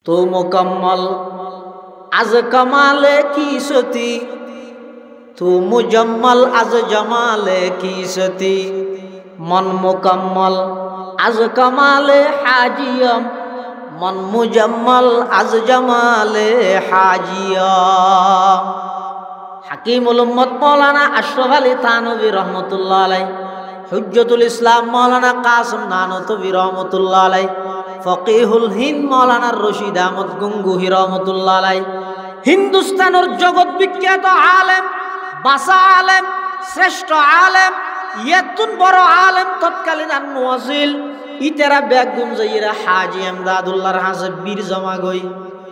तो मुकम्मल आज कमाले की सती, तू मुजम्मल आज जमाले की सती। मन मुकम्मल आज कमाले हाजियम, मन मुजम्मल आज जमाले हाजियम। हकीमुल उम्मत मौलाना अशरफ अली थानवी रहमतुल्लाह अलैह, हुज्जतुल इस्लाम मौलाना कासिम नानतवी रहमतुल्लाह अलैह, फकीहुल हिंद मौलाना रशीद अहमद गंगोही रहमतुल्लाह अलैह, हिंदुस्तानर जगत विख्यात आलेम, बासा आलेम, श्रेष्ठ आलेम, एतुन बड़ आलेम तत्कालीन नवाजिल इतेरा बेगुन जाइरा हाजी एमदादुल्लाहर हासे बীর জমা গই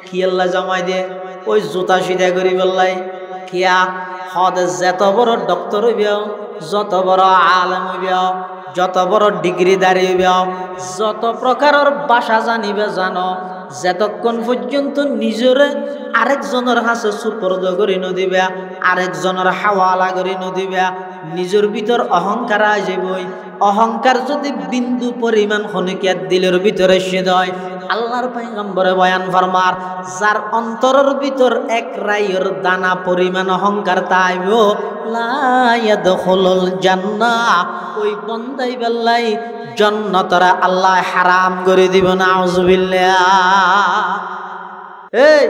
কিয়াল্লা জমাই দে ওই জুতা সিধা করি বললাই কিয়া হদ যত বড় ডক্টর হইবেও, যত বড় আলেম হইবেও, যত বড় ডিগ্রিদারি হইবেও, যত প্রকারের ভাষা জানিবে জানো, যতক্ষণ পর্যন্ত নিজরে আরেকজনের হাতে সুপর্দ করে নদিবে, আরেকজনের হাওয়ালা করে নদিবে, নিজের ভিতর অহংকার আসবই। অহংকার যদি বিন্দু পরিমাণ খনিকাত দিলের ভিতরে সেদয়, আল্লাহর পয়গম্বরে বয়ান ফরমার যার অন্তরের ভিতর এক রাইয়ের দানা পরিমাণ অহংকার তাইব লা ইয়াদখুলুল জান্নাহ, ওই বন্দাই বেল্লাই জান্নাতরা আল্লাহ হারাম করে দিব। নাউজুবিল্লাহ। এই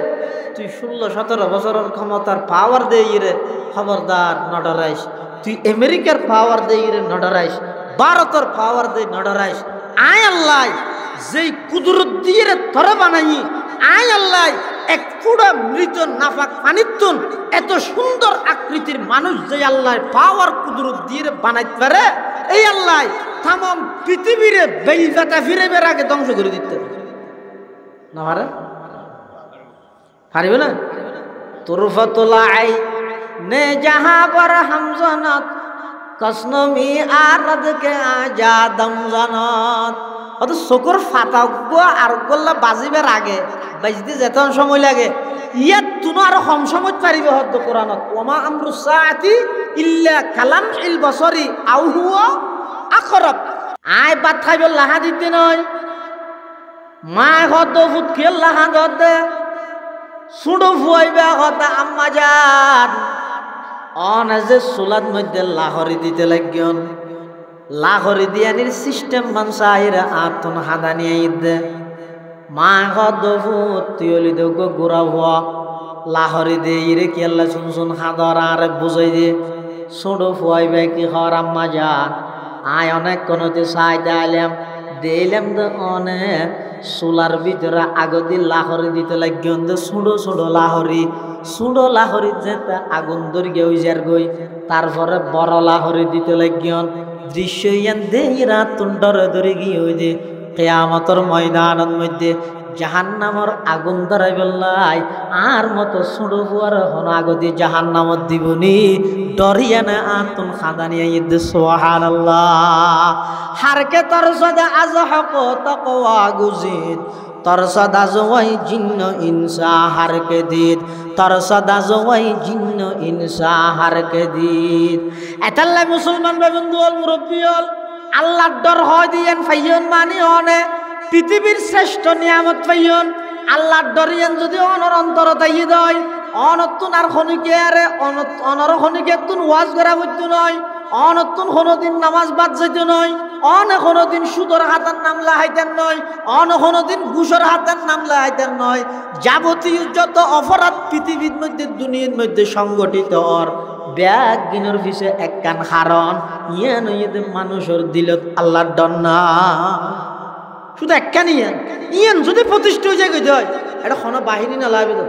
তুই 16-17 বছরের ক্ষমতার পাওয়ার দেই রে, খবরদার নডরাইস। তুই আমেরিকার পাওয়ার দেই রে নডরাইস, ভারতের পাওয়ার দেই নডরাইস। আয় আল্লাহ যেই কুদরত দিয়ে রে তোরে বানাই, আয় আল্লাহ এক পুরা মৃত নাফাক পানিতুন এত সুন্দর আকৃতির মানুষ যে আল্লাহ পাওয়ার কুদরত দিয়ে রে বানাইতে পারে, এই আল্লাহ তামাম পৃথিবীরে বেইজাটা ফিরে বের আগে ধ্বংস করে দিতে না পারে, পারিবে না। তুরফাতুল আই নে জাহা বর হামজানাত কসনমি আরদ কে আজাদম জানাত। অত চকুর ফাটাক আর গল্লা বাজিবার আগে বাজতে যেত সময় লাগে, ইয়াত তুনো আর কম সময় পারিবে হদ কোরআনত ওমা আমরু সাআতি ইল্লা কালাম ইল বসরি আও হুয়া আকরাব। আয় বাত খাইব লাহা দিতে নয়, মা হদ ফুট খেল লাহা দে সুড়ো ফুয়াইবা কথা আম্মা যান অন যে সুলাদ মধ্যে লাহরি দিতে লাগিয়ন, লাহরি দিয়ানির সিস্টেম মানসা আইরা আতন হাদানি আইদে মা হদ ফুট তিয়লি দেগ গোড়া হওয়া লাহরি দে ইরে কি আল্লাহ শুন শুন হাদর আর বুঝাই দে সুড়ো ফুয়াইবা কি হর আম্মা যান। আয় অনেক কোনতে সাইতে আইলাম দিলাম তো অনেক সোলার ভিতরে আগদি লাহরি দিতে লাগিয়ন দে সুড়ো সুড়ো লাহরি, সুড়ো লাহরি যেতে আগুন দর্গে ওই যার গই, তারপরে বড় লাহরি দিতে লাগিয়ন দৃশ্য ইয়ান দে রাত তুন্ডরে ধরে গিয়ে ওই যে কিয়ামতের ময়দানের মধ্যে জাহান্নামর আগুন ধরাই বেল্লাই আর মতো সুড়ো ফুয়ার হন আগদি জাহান্নামত দিবনি ডরিয়া না আতুন খাদানিয়া ইদ্দে সুবহানাল্লাহ। হারকে তোর সদা আজ হক তাকওয়া গুজিদ, তোর সদা জওয়াই জিন্ন ইনসা হারকে দিদ, তোর সদা জওয়াই জিন্ন ইনসা হারকে দিদ। এতাল্লাই মুসলমান বন্ধু হল মুরব্বী হল আল্লাহর ডর হয় দিয়েন ফাইয়ন মানি অনে পৃথিবীর শ্রেষ্ঠ নিয়ামত পাইয়ন। আল্লাহর ডরিয়ান যদি অনর অন্তর তাই দয় অনতুন আর খনিকে আরে অনর খনিকে তুন ওয়াজ করা হইতো নয়, অনতুন কোনোদিন নামাজ বাদ যাইতো নয়, অন কোনোদিন সুদর হাতের নাম লাহাইতেন নয়, অন কোনোদিন ঘুষর হাতের নাম লাহাইতেন নয়। যাবতীয় যত অপরাধ পৃথিবীর মধ্যে দুনিয়ার মধ্যে সংগঠিত অর ব্যাগ গিনর পিছে এক কান হারণ ইয়ান ইয়েতে মানুষের দিলত আল্লাহর ডর না, শুধু একখানি ইয়ান যদি প্রতিষ্ঠিত হয়ে যায় হয় এটা কোনো বাহিনী না লাগবে তো।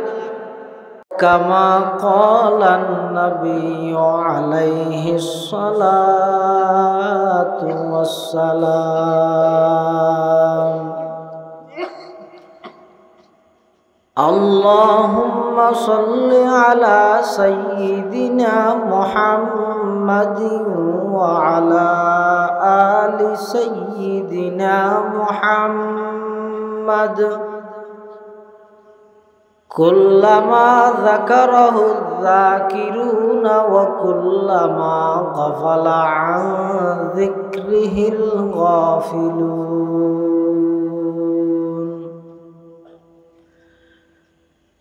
কামা ক্বালান নবিয়্যু আলাইহিস সালাতু ওয়াস সালাম আল্লাহুম্মা সাল্লি আলা সাইয়্যিদিনা মুহাম্মাদিন ওয়া আলা আলি সাইয়্যিদিনা মুহাম্মাদ কুল্লামা যাকারাহু যাকিরুনা ওয়া কুল্লামা গাফালা আন যিকরিহিল গাফিলুন।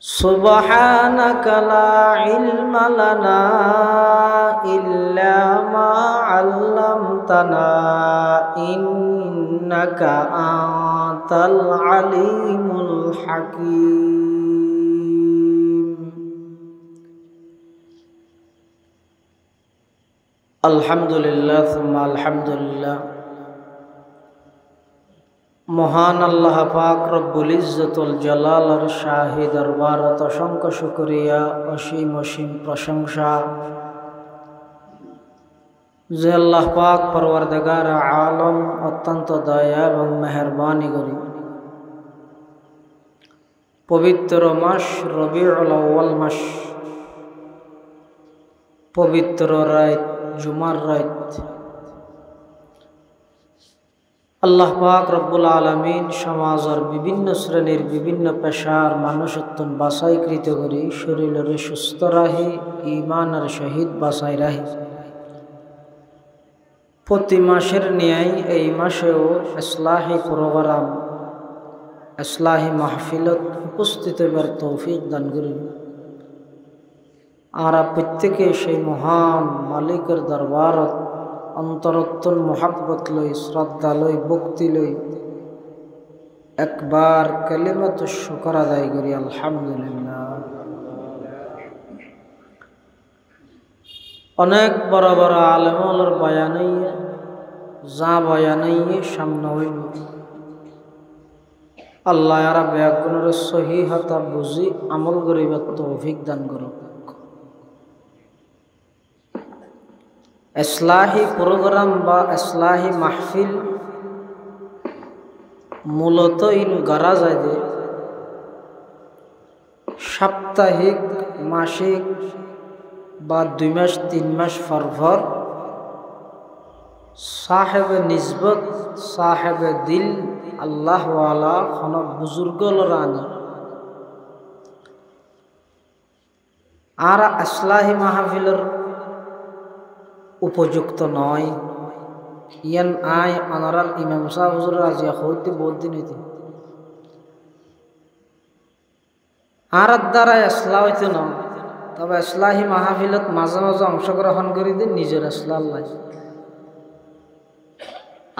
সুবহানাকা লা ইলমা লানা ইল্লা মা আল্লামতানা ইন্নাকা আনতাল আলিমুল হাকীম। আলহামদুলিল্লাহ সুম্মা আলহামদুলিল্লাহ। মহান আল্লাহ পাক রব্বুল ইজ্জতুল জালালের শাহী দরবারত অসংখ্য শুকরিয়া, অসীম অসীম প্রশংসা যে আল্লাহ পাক পরওয়ারদিগার আলম অত্যন্ত দয়া এবং মেহেরবানি করি পবিত্র মাস রবিউল আউয়াল মাস, পবিত্র রাত জুমার রাত আল্লাহ পাক রব্বুল আলামিন সমাজের বিভিন্ন শ্রেণীর বিভিন্ন পেশার মানুষত্বন বাছাইকৃত করি শরীরের সুস্থ রাহি, ইমানের সহিত বাছাই রাহি। প্রতি মাসের ন্যায় এই মাসেও ইসলাহি প্রোগ্রাম, ইসলাহি মাহফিলত উপস্থিত হবার তৌফিক দান করেন। আর প্রত্যেকে সেই মহান মালিকের দরবারত অন্তরত্তন মোহাব্বত লই, শ্রদ্ধা লই, ভক্তি লই একবার কালিমাত শুকর আদায় করি আলহামদুলিল্লাহ। অনেক বড় বড় আলেমর বয়ানই যা বয়ানই সামনে হইব আল্লাহ আর ব্যাগুণের সহিহতা বুঝি আমল করিবার তৌফিক দান করুক। ইসলাহি প্রোগ্রাম বা ইসলাহি মাহফিল মূলত ইন গড়া যায় যে সাপ্তাহিক, মাসিক বা 2 মাস 3 মাস পর সাহেবে নিসবত, সাহেবে দিল আল্লাহওয়ালা কোন বুজুর্গলর আনি আর ইসলাহি মাহফিলের উপযুক্ত নয়। ইয়ান আয় অনারাল ইমাম সাহেব হুজুর রাজিয়া হইতে বহুত দিন হইতে আর দ্বারা ইসলাহ হইতে ন, তবে ইসলাহি মাহফিলত মাঝে মাঝে অংশগ্রহণ করি দিন নিজের ইসলাহ আল্লাহ।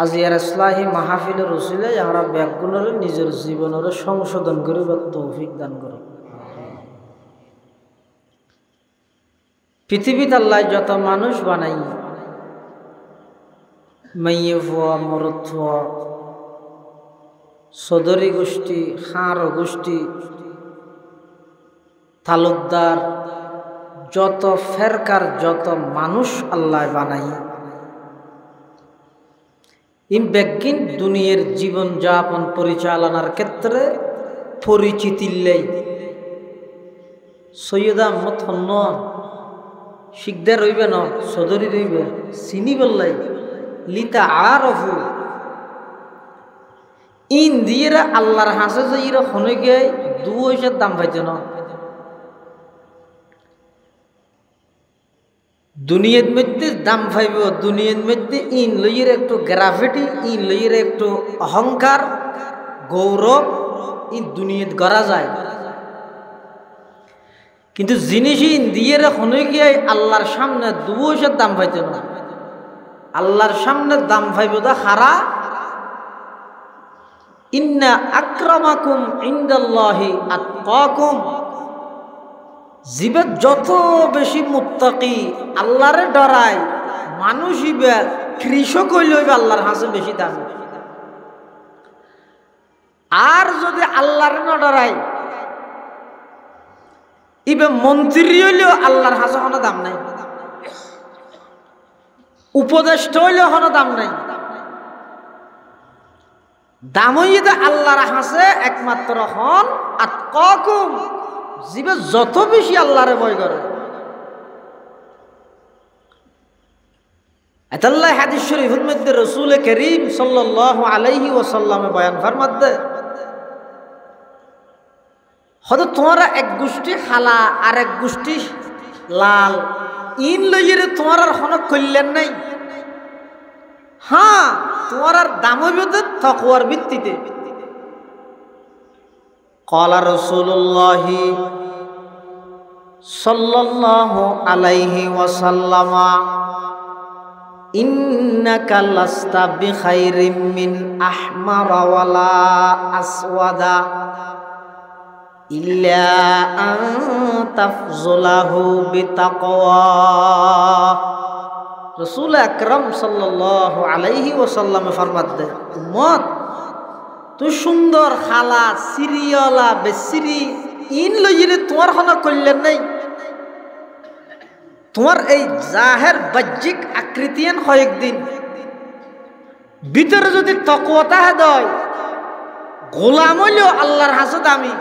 আজ ইয়ার ইসলাহি মাহফিলের উসিলে আমরা ব্যাগুণের নিজের জীবনের সংশোধন করিবার তৌফিক দান করি। পৃথিবীতে আল্লাহ যত মানুষ বানাই, মাইয়ে ফুয়া, মরদ ফুয়া, চৌধুরী গোষ্ঠী, খাঁর গোষ্ঠী, তালুকদার, যত ফেরকার যত মানুষ আল্লাহ বানাই ইন বেগিন দুনিয়ার জীবন যাপন পরিচালনার ক্ষেত্রে পরিচিতিল্লাই সৈয়দা আহমদ হন্ন শিকদার রইবে ন, চৌধুরী রইবে চিনি বললাই লিতা আরফু ইন দিয়ে আল্লাহর হাসে যে ইরা হনে গিয়ে 2 পয়সার দাম পাইতে ন। দুনিয়ার মধ্যে দাম পাইব, দুনিয়ার মধ্যে ইন লইয়ের একটু গ্রাফিটি, ইন লইয়ের একটু অহংকার গৌরব ইন দুনিয়াত গড়া যায়, কিন্তু জিনিস ইন দিয়ে হনে গিয়ে আল্লাহর সামনে 2 পয়সার দাম পাইতে না। আল্লাহর সামনে দাম পাইব দা হারা। ইন্না আকরামাকুম ইনদাল্লাহি আতকাকুম, জীবের যত বেশি মুত্তাকি আল্লাহরে ডরায় মানুষ ইবে কৃষক হইলে আল্লাহর হাসে বেশি দাম। আর যদি আল্লাহরে না ডরায় ইবে মন্ত্রী হইলেও আল্লাহর হাসে কোনো দাম নাই, উপদেষ্টা হইলেও কোনো দাম নাই। দাম হইতে আল্লাহর হাসে একমাত্র হন আতকাকুম, জীবে যত বেশি আল্লাহরে ভয় করে। এতাল্লাহ হাদিস শরীফের মধ্যে রাসূল করিম সাল্লাল্লাহু আলাইহি ওয়াসাল্লামে বয়ান ফরমাতে হয়তো তোমারা এক গোষ্ঠী খালা আর এক গোষ্ঠী লাল, ইন লইয়ে তোমার আর কোনো কল্যাণ নাই। হ্যাঁ, তোমার আর দাম হইবে তাকওয়ার ভিত্তিতে। ক্বালা রাসূলুল্লাহি সাল্লাল্লাহু আলাইহি ওয়াসাল্লাম ইন্নাকা লাস্তা বিখাইরিম মিন আহমারা ওয়ালা আসওয়াদা ইল্লা আন তাফযুলাহু বিতাকওয়া। রাসূল আকরাম সাল্লাল্লাহু আলাইহি ওয়াসাল্লাম ফরমাত দে, উম্মত তুই সুন্দর খালা সিরিয়ালা বেসিরি ইন লইলে তোমার হন কল্যাণ নাই। তোমার এই জাহের বাহ্যিক আকৃতিয়ান কয়েকদিন ভিতরে যদি তাকওয়াটা দেয়, গোলাম হইলেও আল্লাহর হাসদ আমি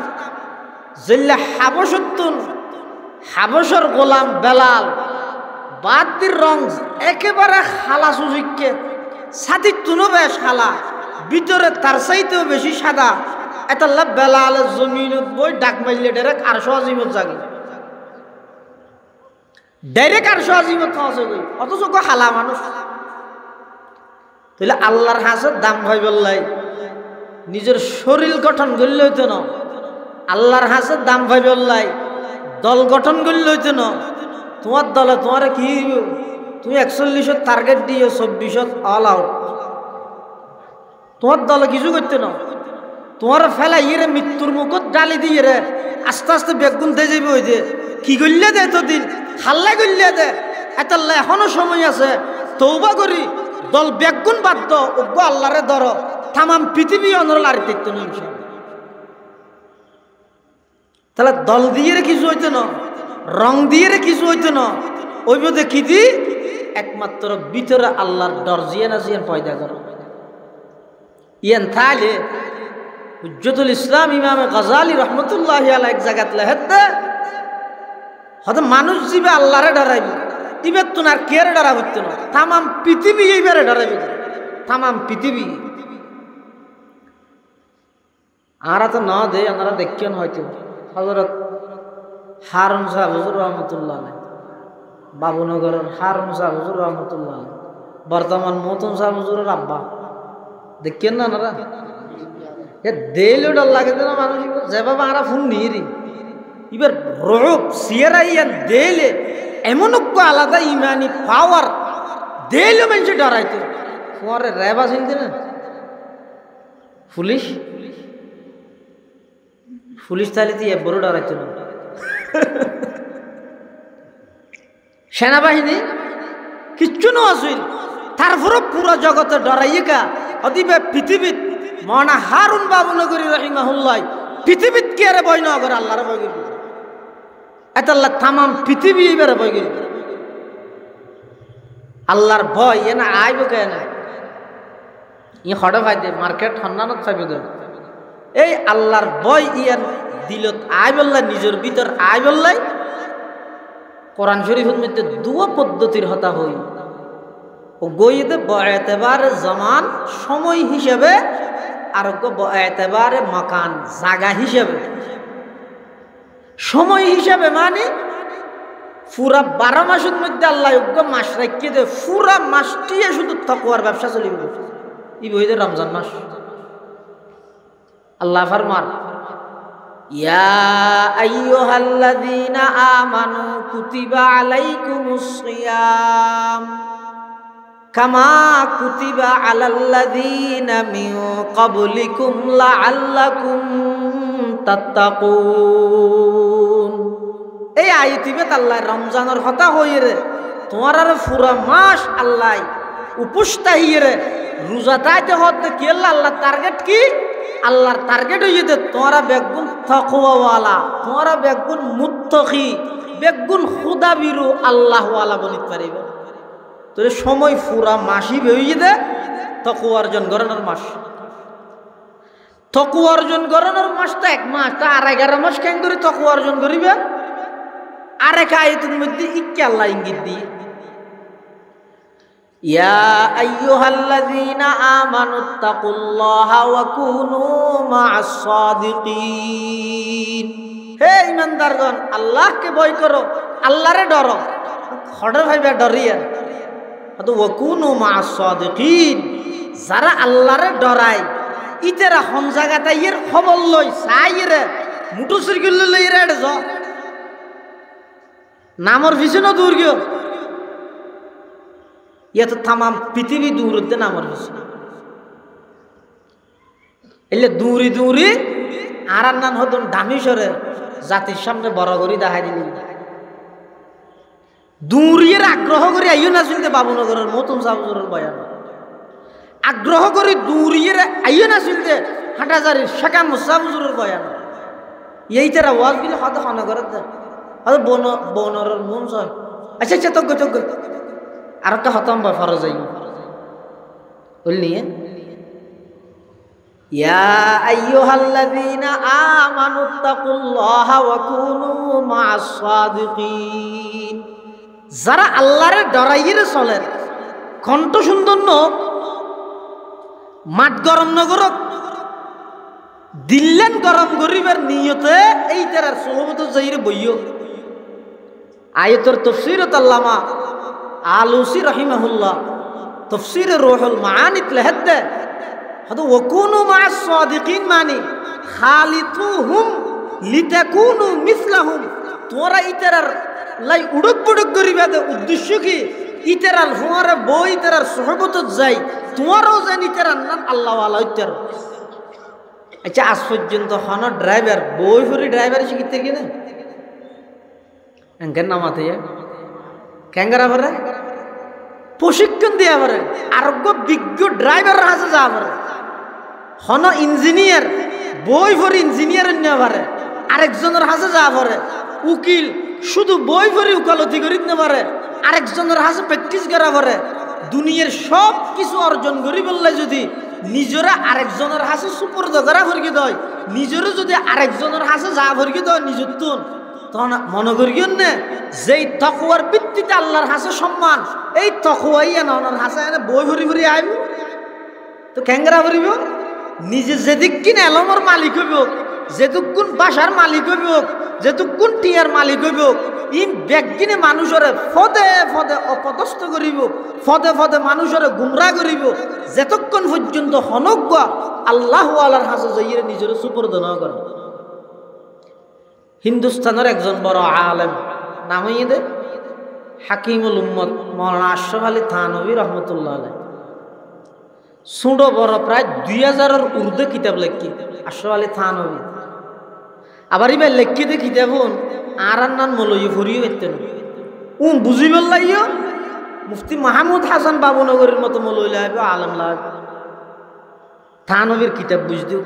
জেল্লা হাবসুত্তুন হাবসর গোলাম বেলাল বাতির রং একেবারে খালা সুযোগকে সাথী তুনো বেশ খালা ভিতরে তার চাইতেও বেশি সাদা। এটা বেলাল জমিনত বই ডাক মাইলে ডাইরেক্ট আরশ আজিমত জাগে, ডাইরেক্ট আরশ আজিমত খাওয়া গই, অথচ খালা মানুষ। তাহলে আল্লাহর হাসের দাম ভাই বললাই নিজের শরীর গঠন করলে হইতো না। আল্লাহর হাসের দাম ভাই বললাই দল গঠন করলে হইতো না। তোমার দলে তোমার কি তুমি 41 টার্গেট দিও 24 অল আউট। তোমার দলে কিছু করতে না, তোমার ফেলা ইয়ে মৃত্যুর মুখত ডালি দিয়ে রে আস্তে আস্তে বেগুন দিয়ে যাবে। ওই যে কি করলে দে এতদিন হাল্লা করলে দে এতাল্লা এখনো সময় আছে, তৌবা করি দল বেগুন বাদ দো ওগো আল্লাহরে ধরো, তামাম পৃথিবী অনরল আর দেখতো না। তাহলে দল দিয়ে কিছু হইতো না, রং দিয়ে কিছু হইতো না। ওই মধ্যে কি দি একমাত্র ভিতরে আল্লাহর ডর জিয়ান আজিয়ান পয়দা করো। ইয়ান তাহলে হুজ্জতুল ইসলাম ইমাম গাজালি রহমতুল্লাহি আলাইহি এক জায়গাত লেখতে হয়তো মানুষ জীবে আল্লাহরে ডরাইবে, ইবের তো আর কে ডরা হইতো না, তামাম পৃথিবী এইবারে ডরাইবে, তামাম পৃথিবী। আরা তো না দে আপনারা দেখছেন হয়তো হযরত হারুন সাহেব হুজুর রহমতুল্লাহ আলাইহি, বাবুনগরের হারুন সাহেব হুজুর রহমতুল্লাহ আলাইহি, বর্তমান মতন সাহেব হুজুরের আব্বা দেখছেন না আপনারা? এ দেইলো ডর লাগে না মানুষ যেভাবে আমরা ফোন নিয়ে এবার রূপ সিয়ারাইয়ান দেইলে এমন আলাদা ইমানি পাওয়ার দেইলে মানুষ ডরাইতো। তোমারে রেবা চিনতে না পুলিশ পুলিশ তাহলে তো বড় ডরাইতো না। সেনাবাহিনী কিচ্ছু না আসিল, তারপরে পুরো জগতে ডরাইকা অদিবে পৃথিবীত মনা হারুন বাবুনগরী রহিমাহুল্লাহ পৃথিবীত কে রে বই নগর আল্লাহর বই গেল এতাল্লাহ তামাম পৃথিবী এবারে বই গেল। আল্লাহর ভয় এ না আইব কেন ই হড়ে ভাই দে মার্কেট হন্নানত খাইব দে এই আল্লাহর ভয় ইয়ান দিলত আই বললাই নিজের ভিতর আই বললাই। কোরআন শরীফের মধ্যে দুয়া পদ্ধতির হতা হই ও গইতে বএতেবারে জামান সময় হিসেবে আর বএতেবারে মাকান জায়গা হিসেবে। সময় হিসেবে মানে পুরা 12 মাসের মধ্যে আল্লাহ মাস রাখিয়ে দে, পুরা মাসটিয়ে শুধু তাকওয়ার ব্যবসা চলিব। ই বইতে রমজান মাস আল্লাহ ফরমান ইয়া আইয়ুহাল্লাযীনা আমানু কুতিবা আলাইকুমুস সিয়াম কামা কুতিবা আলাল্লাযীনা মিন ক্বাবলিকুম লাআল্লাকুম তাত্তাকুন। এই আয়াতিবে আল্লাহ রমজানের কথা হইরে তোমার আর পুরা মাস আল্লাহ উপোসটা হইরে রোজাটাইতে হতে কি আল্লাহ টার্গেট কি? আল্লাহর টার্গেট হইতে তোমরা বেগুন তাকওয়াওয়ালা, তোমরা বেগুন মুত্তাকি, বেগুন খুদাবিরু আল্লাহওয়ালা বনিতে পারিবে। তো সময় পুরা মাসই হইয়ে দে তাকওয়া অর্জন করানোর মাস। তাকওয়া অর্জন করানোর মাস তো 1 মাস, তা আর 11 মাস কেন করে তাকওয়া অর্জন করিবে? আরেক আয়াতের মধ্যে ইক্কে আল্লাহ ইঙ্গিত দিয়ে ইয়া আইয়ুহাল্লাযীনা আমানুত্তাকুল্লাহা ওয়া কুনু মা'আস সাদিকিন। হে ঈমানদারগণ আল্লাহকে ভয় করো, আল্লাহরে ডরো, খড়ে ভাইবা ডরিয়া তো ওয়া কুনু মা'আস সাদিকিন। যারা আল্লাহরে ডরায় ইতেরা হন জায়গাটা এর খবর লই চাইরে মোটরসাইকেল লই রেড য নামর পিছনে দূর গিয়ে ইয়া তো তামাম পৃথিবী দূর হতে নামর পিছনে এলে দূরি দূরি আর নান হতন দামি সরে জাতির সামনে বড় করি দেখাই দিল দূরিয়ের আগ্রহ করি আইও না শুনতে বাবুনগরের মতন সাবুজরের বয়ান আগ্রহ করি দূরিয়ের আইও না শুনতে হাটাজারির শেখা মুসাবুজরের বয়ান এই তারা ওয়াজ বিলে হয়তো হনগরের হয়তো বনরের মন হয় আচ্ছা আচ্ছা তজ্ঞ আর একটা হতম বা ফরজ যাই বললি ইয়া আইয়ুহাল্লাযীনা আমানুত্তাকুল্লাহা ওয়া কুনু মা'আস সাদিকিন যারা আল্লাহরে ডরাইয়ে চলে কণ্ঠ সুন্দর নোক মাঠ গরম নগরক দিল্লেন গরম গরিবের নিয়তে এই তার সোহবত যাইরে বইও আয়াতের তাফসীরত আল্লামা আলুসি রাহিমাহুল্লাহ তাফসীরে রূহুল মাআনিত লেখতে হয়তো ওয়াকুনু মা'আস সাদিকিন মানে খালিতুহুম লিতাকুনু মিসলাহুম তোরা ইতারার লাই উড়ক পুড়ক গরিবে উদ্দেশ্য কি ইতারাল হুয়ারে বই ইতারার সোহবত যাই তোমারও যেন ইতারার নাম আল্লাহ ওয়ালা ইতার আচ্ছা আজ পর্যন্ত হন ড্রাইভার বই ফুরি ড্রাইভার শিখিতে কিনা এঙ্কের নামাতে ক্যাঙ্গারা ভরে প্রশিক্ষণ দিয়া ভরে আরোগ্য বিজ্ঞ ড্রাইভার আছে যা ভরে হন ইঞ্জিনিয়ার বই ভরি ইঞ্জিনিয়ার নেওয়া ভরে আরেকজনের হাসে যা ভরে উকিল শুধু বই ভরি উকালতি করি না পারে আরেকজনের হাসে প্র্যাকটিস করা ভরে দুনিয়ার সব কিছু অর্জন করি বললে যদি নিজরা আরেকজনের হাসে সুপর্দ করা ভরকি দেয় নিজেরও যদি আরেকজনের হাসে যা ভরকি দেয় নিজের তুন তখন মনে করিও না যেই তকওয়ার ভিত্তিতে আল্লাহর হাসে সম্মান এই তকওয়াই ওনার হাসে বই ভরি ভরি আইব তো ক্যাঙ্গরা ভরিব নিজে যেদিক কিনে এলমর মালিক হইব যেতুকুন বাসার মালিক হইব যেতুকুন টিয়ার মালিক হইব ই ব্যক্তিনে মানুষরে ফদে ফদে অপদস্থ করিব ফদে ফদে মানুষরে গুমরা করিব যেতক্ষণ পর্যন্ত হনজ্ঞ আল্লাহ আল্লাহর হাসে যাইয়ে নিজের সুপর্দ না করে হিন্দুস্তানের একজন বড় আলেম নাম হইয়ে দে হাকিমুল উম্মত মৌলানা আশরাফ আলী থানভী রহমতুল্লাহ আলাইহি সুডো বড় প্রায় 2000-এর উর্দু কিতাব লেখি আশরাফ আলী থানভী আবার এবার লেখিতে কিতাবুন আর নান মলই ফুরিয়ে পেতেন বুঝিব লাইও মুফতি মাহমুদ হাসান বাবুনগরের মতো মলই লাগবে আলম লাগবে থানভীর কিতাব বুঝদিও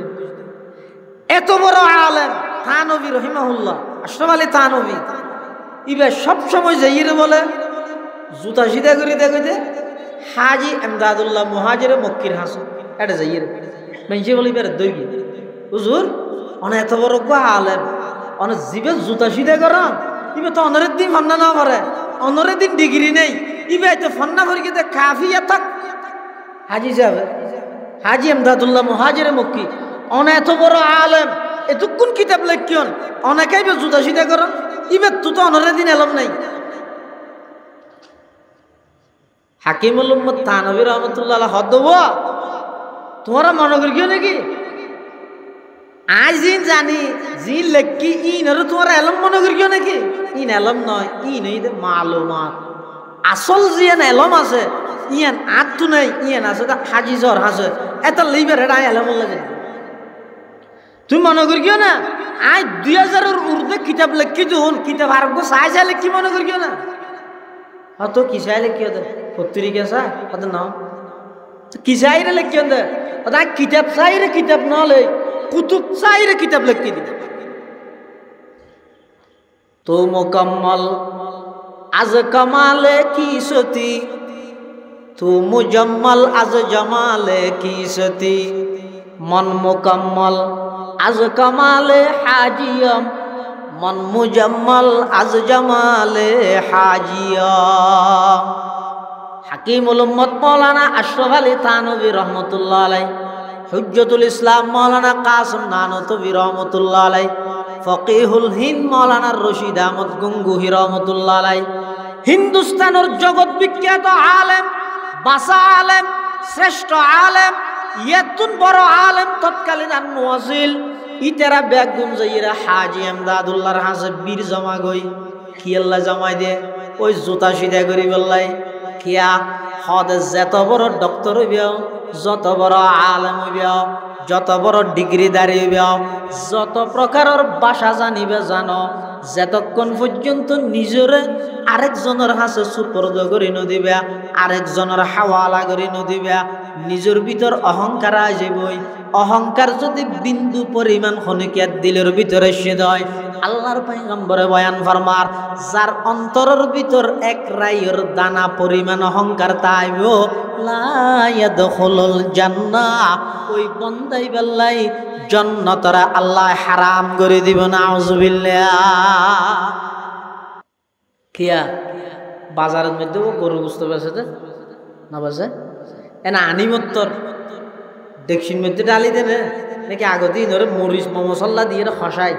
এত বড় আলেম থানভী রহিমাহুল্লাহ আশরাফ আলী থানভী এবার সবসময় যাইয়ে বলে জুতা সিধা করে দেখে হাজি এমদাদুল্লাহ মুহাজিরে মক্কির হাসন এটা যাইয়ে মেনসে বলি বের দই হুজুর অনেক এত বড় আলেম অনেক জীবে জুতা সিধা করান ইবে তো অনরের দিন ফান্না না করে অনরের দিন ডিগ্রি নেই ইবে এত ফান্না করে কিন্তু কাফিয়া থাক হাজি সাহেব হাজি এমদাদুল্লাহ মুহাজিরে মক্কি অনেক এত বড় আলেম এতক্ষণ কিতাব লেখিয়ন অনেকেই জুতা সিধা করান ইবে তো অনরের দিন এলম নাই হাকিমুল উম্মত থানভী রহমতুল্লাহ হদব তোমরা মনে করিও নাকি আজ দিন জানি জি লেখি ইন আর তোমার এলম মনে করিও নাকি ইন এলম নয় ইন এই মালুমাত আসল জিয়ান এলম আছে ইয়ান আত্মু নাই ইয়ান আছে হাজি জ্বর হাসে এটা লিবার এটা এলম লাগে তুমি মনে করিও না আজ 2000-এর উর্দু কিতাব লেখি যখন কিতাব আরোগ্য চাই চাই লেখি মনে করিও না হত কি চাই লেখিও দে পত্রিকা চাই হত ন কি চাই রে লেখিও দে কিতাব চাই রে কিতাব নলে কুতুব চাই রে কিতাব লেখি দিবে তো মুকম্মল আজ কমালে কি সতি তো মুজম্মল আজ জমালে কি সতি মন মুকম্মল আজ কমালে হাজিয়ম মন মুজম্মল আজ জমালে হাজিয়ম হাকিমুল উম্মত মৌলানা আশরাফ আলী থানভী রহমতুল্লাহ আলাইহি হুজ্জতুল ইসলাম মৌলানা কাসিম নানতভী রহমতুল্লাহ আলাইহি ফকিহুল হিন্দ মৌলানা রশিদ আহমদ গঙ্গুহি রহমতুল্লাহ আলাইহি হিন্দুস্তানের জগৎ বিখ্যাত আলেম বাসা আলেম শ্রেষ্ঠ আলেম ইয়াতুন বড় আলেম তৎকালীন মুয়াজ্জিল ইতারা বেগুন যাইরা হাজি এমদাদুল্লাহর হাসে বীর জমা গই খিয়াল্লা জমাই দে ওই জুতা সিধা করি বললাই খিয়া হদ যত বড় ডক্টর হইবেও যত বড় আলেম হইবেও যত বড় ডিগ্রিদারি হইবেও যত প্রকারের ভাষা জানিবে জানো যতক্ষণ পর্যন্ত নিজরে আরেকজনের হাতে সুপর্দ করি নদিবে আরেকজনের হাওয়ালা করি নদিবে নিজের ভিতর অহংকার আসবই অহংকার যদি বিন্দু পরিমাণ খনিকিয়াত দিলের ভিতরে সেদয় আল্লাহর পয়গম্বরে বয়ান ফরমার যার অন্তরের ভিতর এক রাইয়ের দানা পরিমাণ অহংকার তাইব লা ইয়াদখুলুল জান্নাহ ওই বন্দাই বেল্লাই জান্নাতরা আল্লাহ হারাম করে দিব নাউজুবিল্লাহ কিয়া বাজারের মধ্যে গরু বুঝতে পারছে না বাজে এনা আনিমত্তর দেখছিন মধ্যে ডালি দেন নাকি আগতেই ধরে মরিচ মশলা দিয়ে খসাই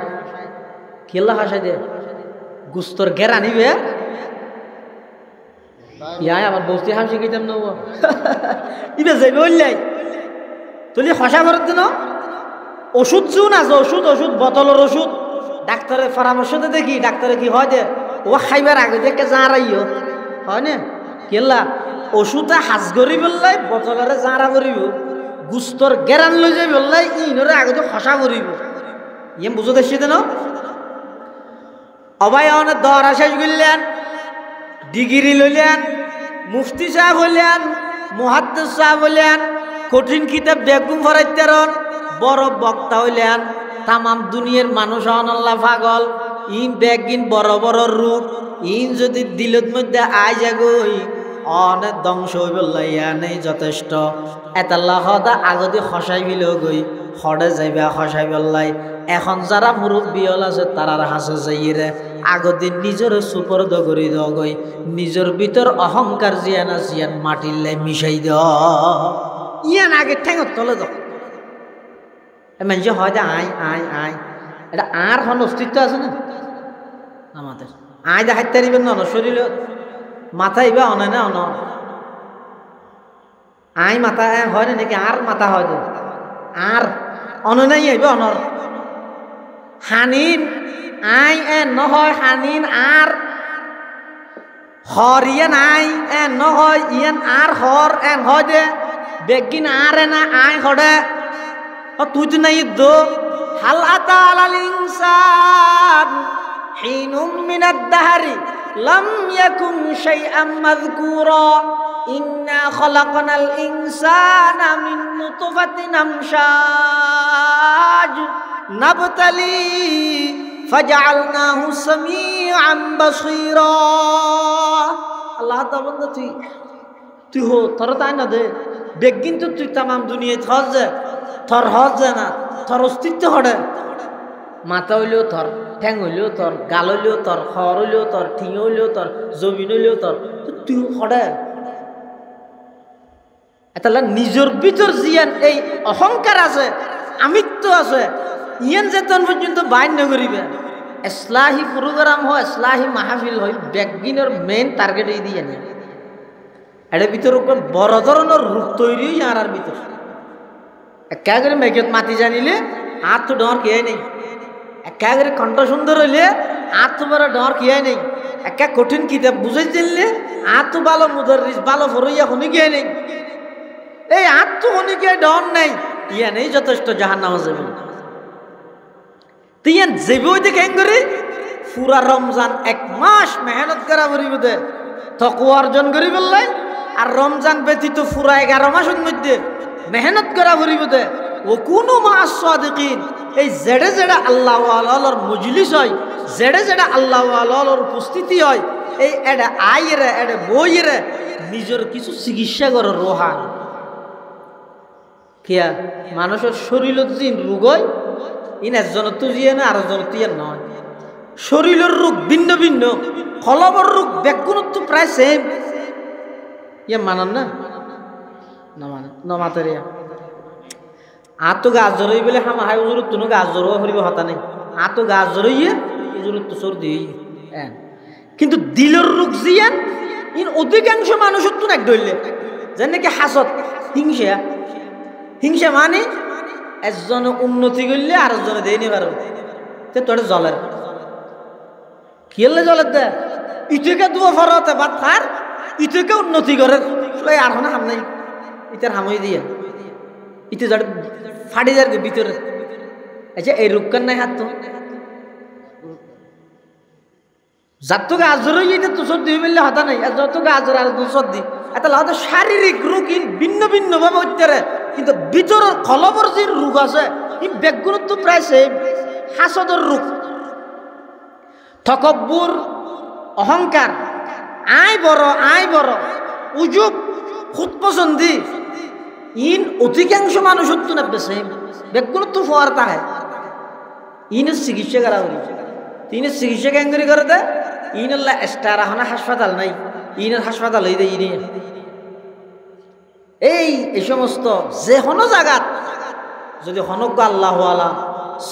খেলা খসাই দে গুস্তর ঘের আনিবে ইয়াই আবার বস্তি হাম শিখাইতাম না ইবে যাইবে ওইলাই তুলি খসা করে দিন ওষুধ চুন আছে ওষুধ ওষুধ বোতলের ওষুধ ডাক্তারের পরামর্শতে দেখি ডাক্তারে কি হয় দে ও খাইবার আগে দেখে জাঁড়াইও হয় না কেলা ওষুধে হাজ করি বললাই বোতলের জাঁড়া করিব গুস্তর গেরান লই যাই বললাই ইনরে আগতে খসা করিব ইয়ে বুঝো দেখছি দেন অবাই অনেক দরা শেষ করলেন ডিগ্রি লইলেন মুফতি সাহেব হইলেন মুহাদ্দিস সাহেব হইলেন কঠিন কিতাব বেগুম ফরাইতারন বড় বক্তা হইলেন তামাম দুনিয়ার মানুষ আল্লাহ পাগল ইন বেগিন বড় বড় রূপ ইন যদি দিলত মধ্যে আই যাগই অনেক ধ্বংস হইব লইয়া নেই যথেষ্ট এতাল্লাহ হদা আগতে খসাই বিল গই হরে যাইবা খসাই বললাই এখন যারা মুরব্বী হল আছে তারার হাসে যাইরে আগতে নিজের সুপর্দ করি দাও গই নিজের ভিতর অহংকার জিয়ান জিয়ান মাটিলে মিশাই দ ইয়ান আগে ঠেঙত তলে দাও মানুষ হয় দে আই আই আই এটা আর হন অস্তিত্ব আছে না আমাদের আই দেখাইতে পারিবেন না শরীর মাথা ইবা অনে না অন আই মাথা হয় না নাকি আর মাথা হয় দে আর অন নাই আইবা অনর হানিন আই নহয় হানিন আর হর ইয়ান আই নহয় ইয়ান আর হর হয় দে বেগিন আর না আই হরে তুই তো নাই দো হাল আতা আলাল ইনসান হিনুম মিনাদ দাহরি লাম ইয়াকুন শাইআম মাযকুরা ইন্না খালাকনাল ইনসানা মিন নুতফাতিন আমশাজ নাবতালি ফাজআলনাহু সামিআন বাসীরা আল্লাহ তাআলা তুই হো তোর তাই না দে বেগিন তো তুই তামাম দুনিয়া থজ থর হজ না থর অস্তিত্ব হরে মাথা হইলেও থর ঠ্যাং হইলেও থর গাল হইলেও থর খর হইলেও থর ঠিং হইলেও থর জমিন হইলেও থর তুই হরে এটা নিজের ভিতর জিয়ান এই অহংকার আছে আমিত্ব আছে ইয়ান যেতন পর্যন্ত বাইর নগরিবে ইসলাহি প্রোগ্রাম হয় ইসলাহি মাহফিল হয় বেগিনের মেইন টার্গেট এই দিয়ে নিয়ে এর ভিতর বড় ধরনের রূপ তৈরি ইয়ার ভিতর একা করে মেঘত মাতি জানিলে হাত তো ডর খেয়ে নেই একা করে কণ্ঠ সুন্দর হইলে হাত তো বড় ডর খেয়ে নেই একা কঠিন কিতাব বুঝে জানলে হাত তো ভালো মুদরিস ভালো ফরইয়া শুনি গিয়ে নেই এই হাত তো শুনি গিয়ে ডর নেই ইয়া নেই যথেষ্ট জাহান্নামে যাবেতিয়ান যাবে ওই দেখে করে পুরা রমজান এক মাস মেহনত করা পড়িব দে তকওয়া অর্জন করি বললে আর রমজান ব্যতীত পুরা 11 মাসের মধ্যে মেহনত করা পড়িব দে ও কোনো মাস সাদিকিন এই জেডে জেডে আল্লাহ ওয়ালার মজলিস হয় জেডে জেডে আল্লাহ ওয়ালার উপস্থিতি হয় এই এডে আইরে এডে বইরে নিজের কিছু চিকিৎসা করে রোহা কিয়া মানুষের শরীরের যে রোগ হয় ইন একজনের তো জিয়ে না আর একজনের তো ইয়ে নয় শরীরের রোগ ভিন্ন ভিন্ন কলবর রোগ ব্যাকুণত্ব প্রায় সেম ইয়ে মানান না নমাতে আর তো গাছ জরই বলে হাম হাই উজুর তুনো গাছ জরও হরিব হতা নেই আর তো গাছ জরইয়ে উজুর তো সর্দি হ্যাঁ কিন্তু দিলের রোগ জিয়ান ইন অধিকাংশ মানুষের তো এক ধরলে যেন নাকি হাসত হিংসা হিংসা মানে একজনে উন্নতি করলে আর একজনে দেয়নি পারো তে তোর জলের খেলে জলে দে ইটেকে দুয়া ফরতে বাদ খার ইটেকে উন্নতি করে আর হনা হাম নাই ইটার হামই দিয়ে ইতে যার ফাড়ি যার ভিতরে আচ্ছা এই রুক্কান নাই হাত তো যার তোকে আজর এটা তুষর দিয়ে মিললে হতা নাই আর যতকে আজর আর দুশর দি এটা হয়তো শারীরিক রোগ ভিন্ন ভিন্ন ভাবে হইতে কিন্তু ভিতরের কলবর যে রোগ আছে এই ব্যাগুণত্ব প্রায় সেই হাসদের রোগ তকব্বুর অহংকার আয় বড় উজুব খুদ পছন্দি ইন অধিকাংশ মানুষ হতো না বেশি ব্যাগুণত্ব ফোয়ার তাহে ইনের চিকিৎসা করা হল তিনি চিকিৎসা কেঙ্গরি করে দে ইনল্লা স্টার আহনা হাসপাতাল নাই ইনের হাসপাতাল হয়ে দেয় ইনে এই সমস্ত যে কোনো জায়গাত যদি হনজ্ঞ আল্লাহওয়ালা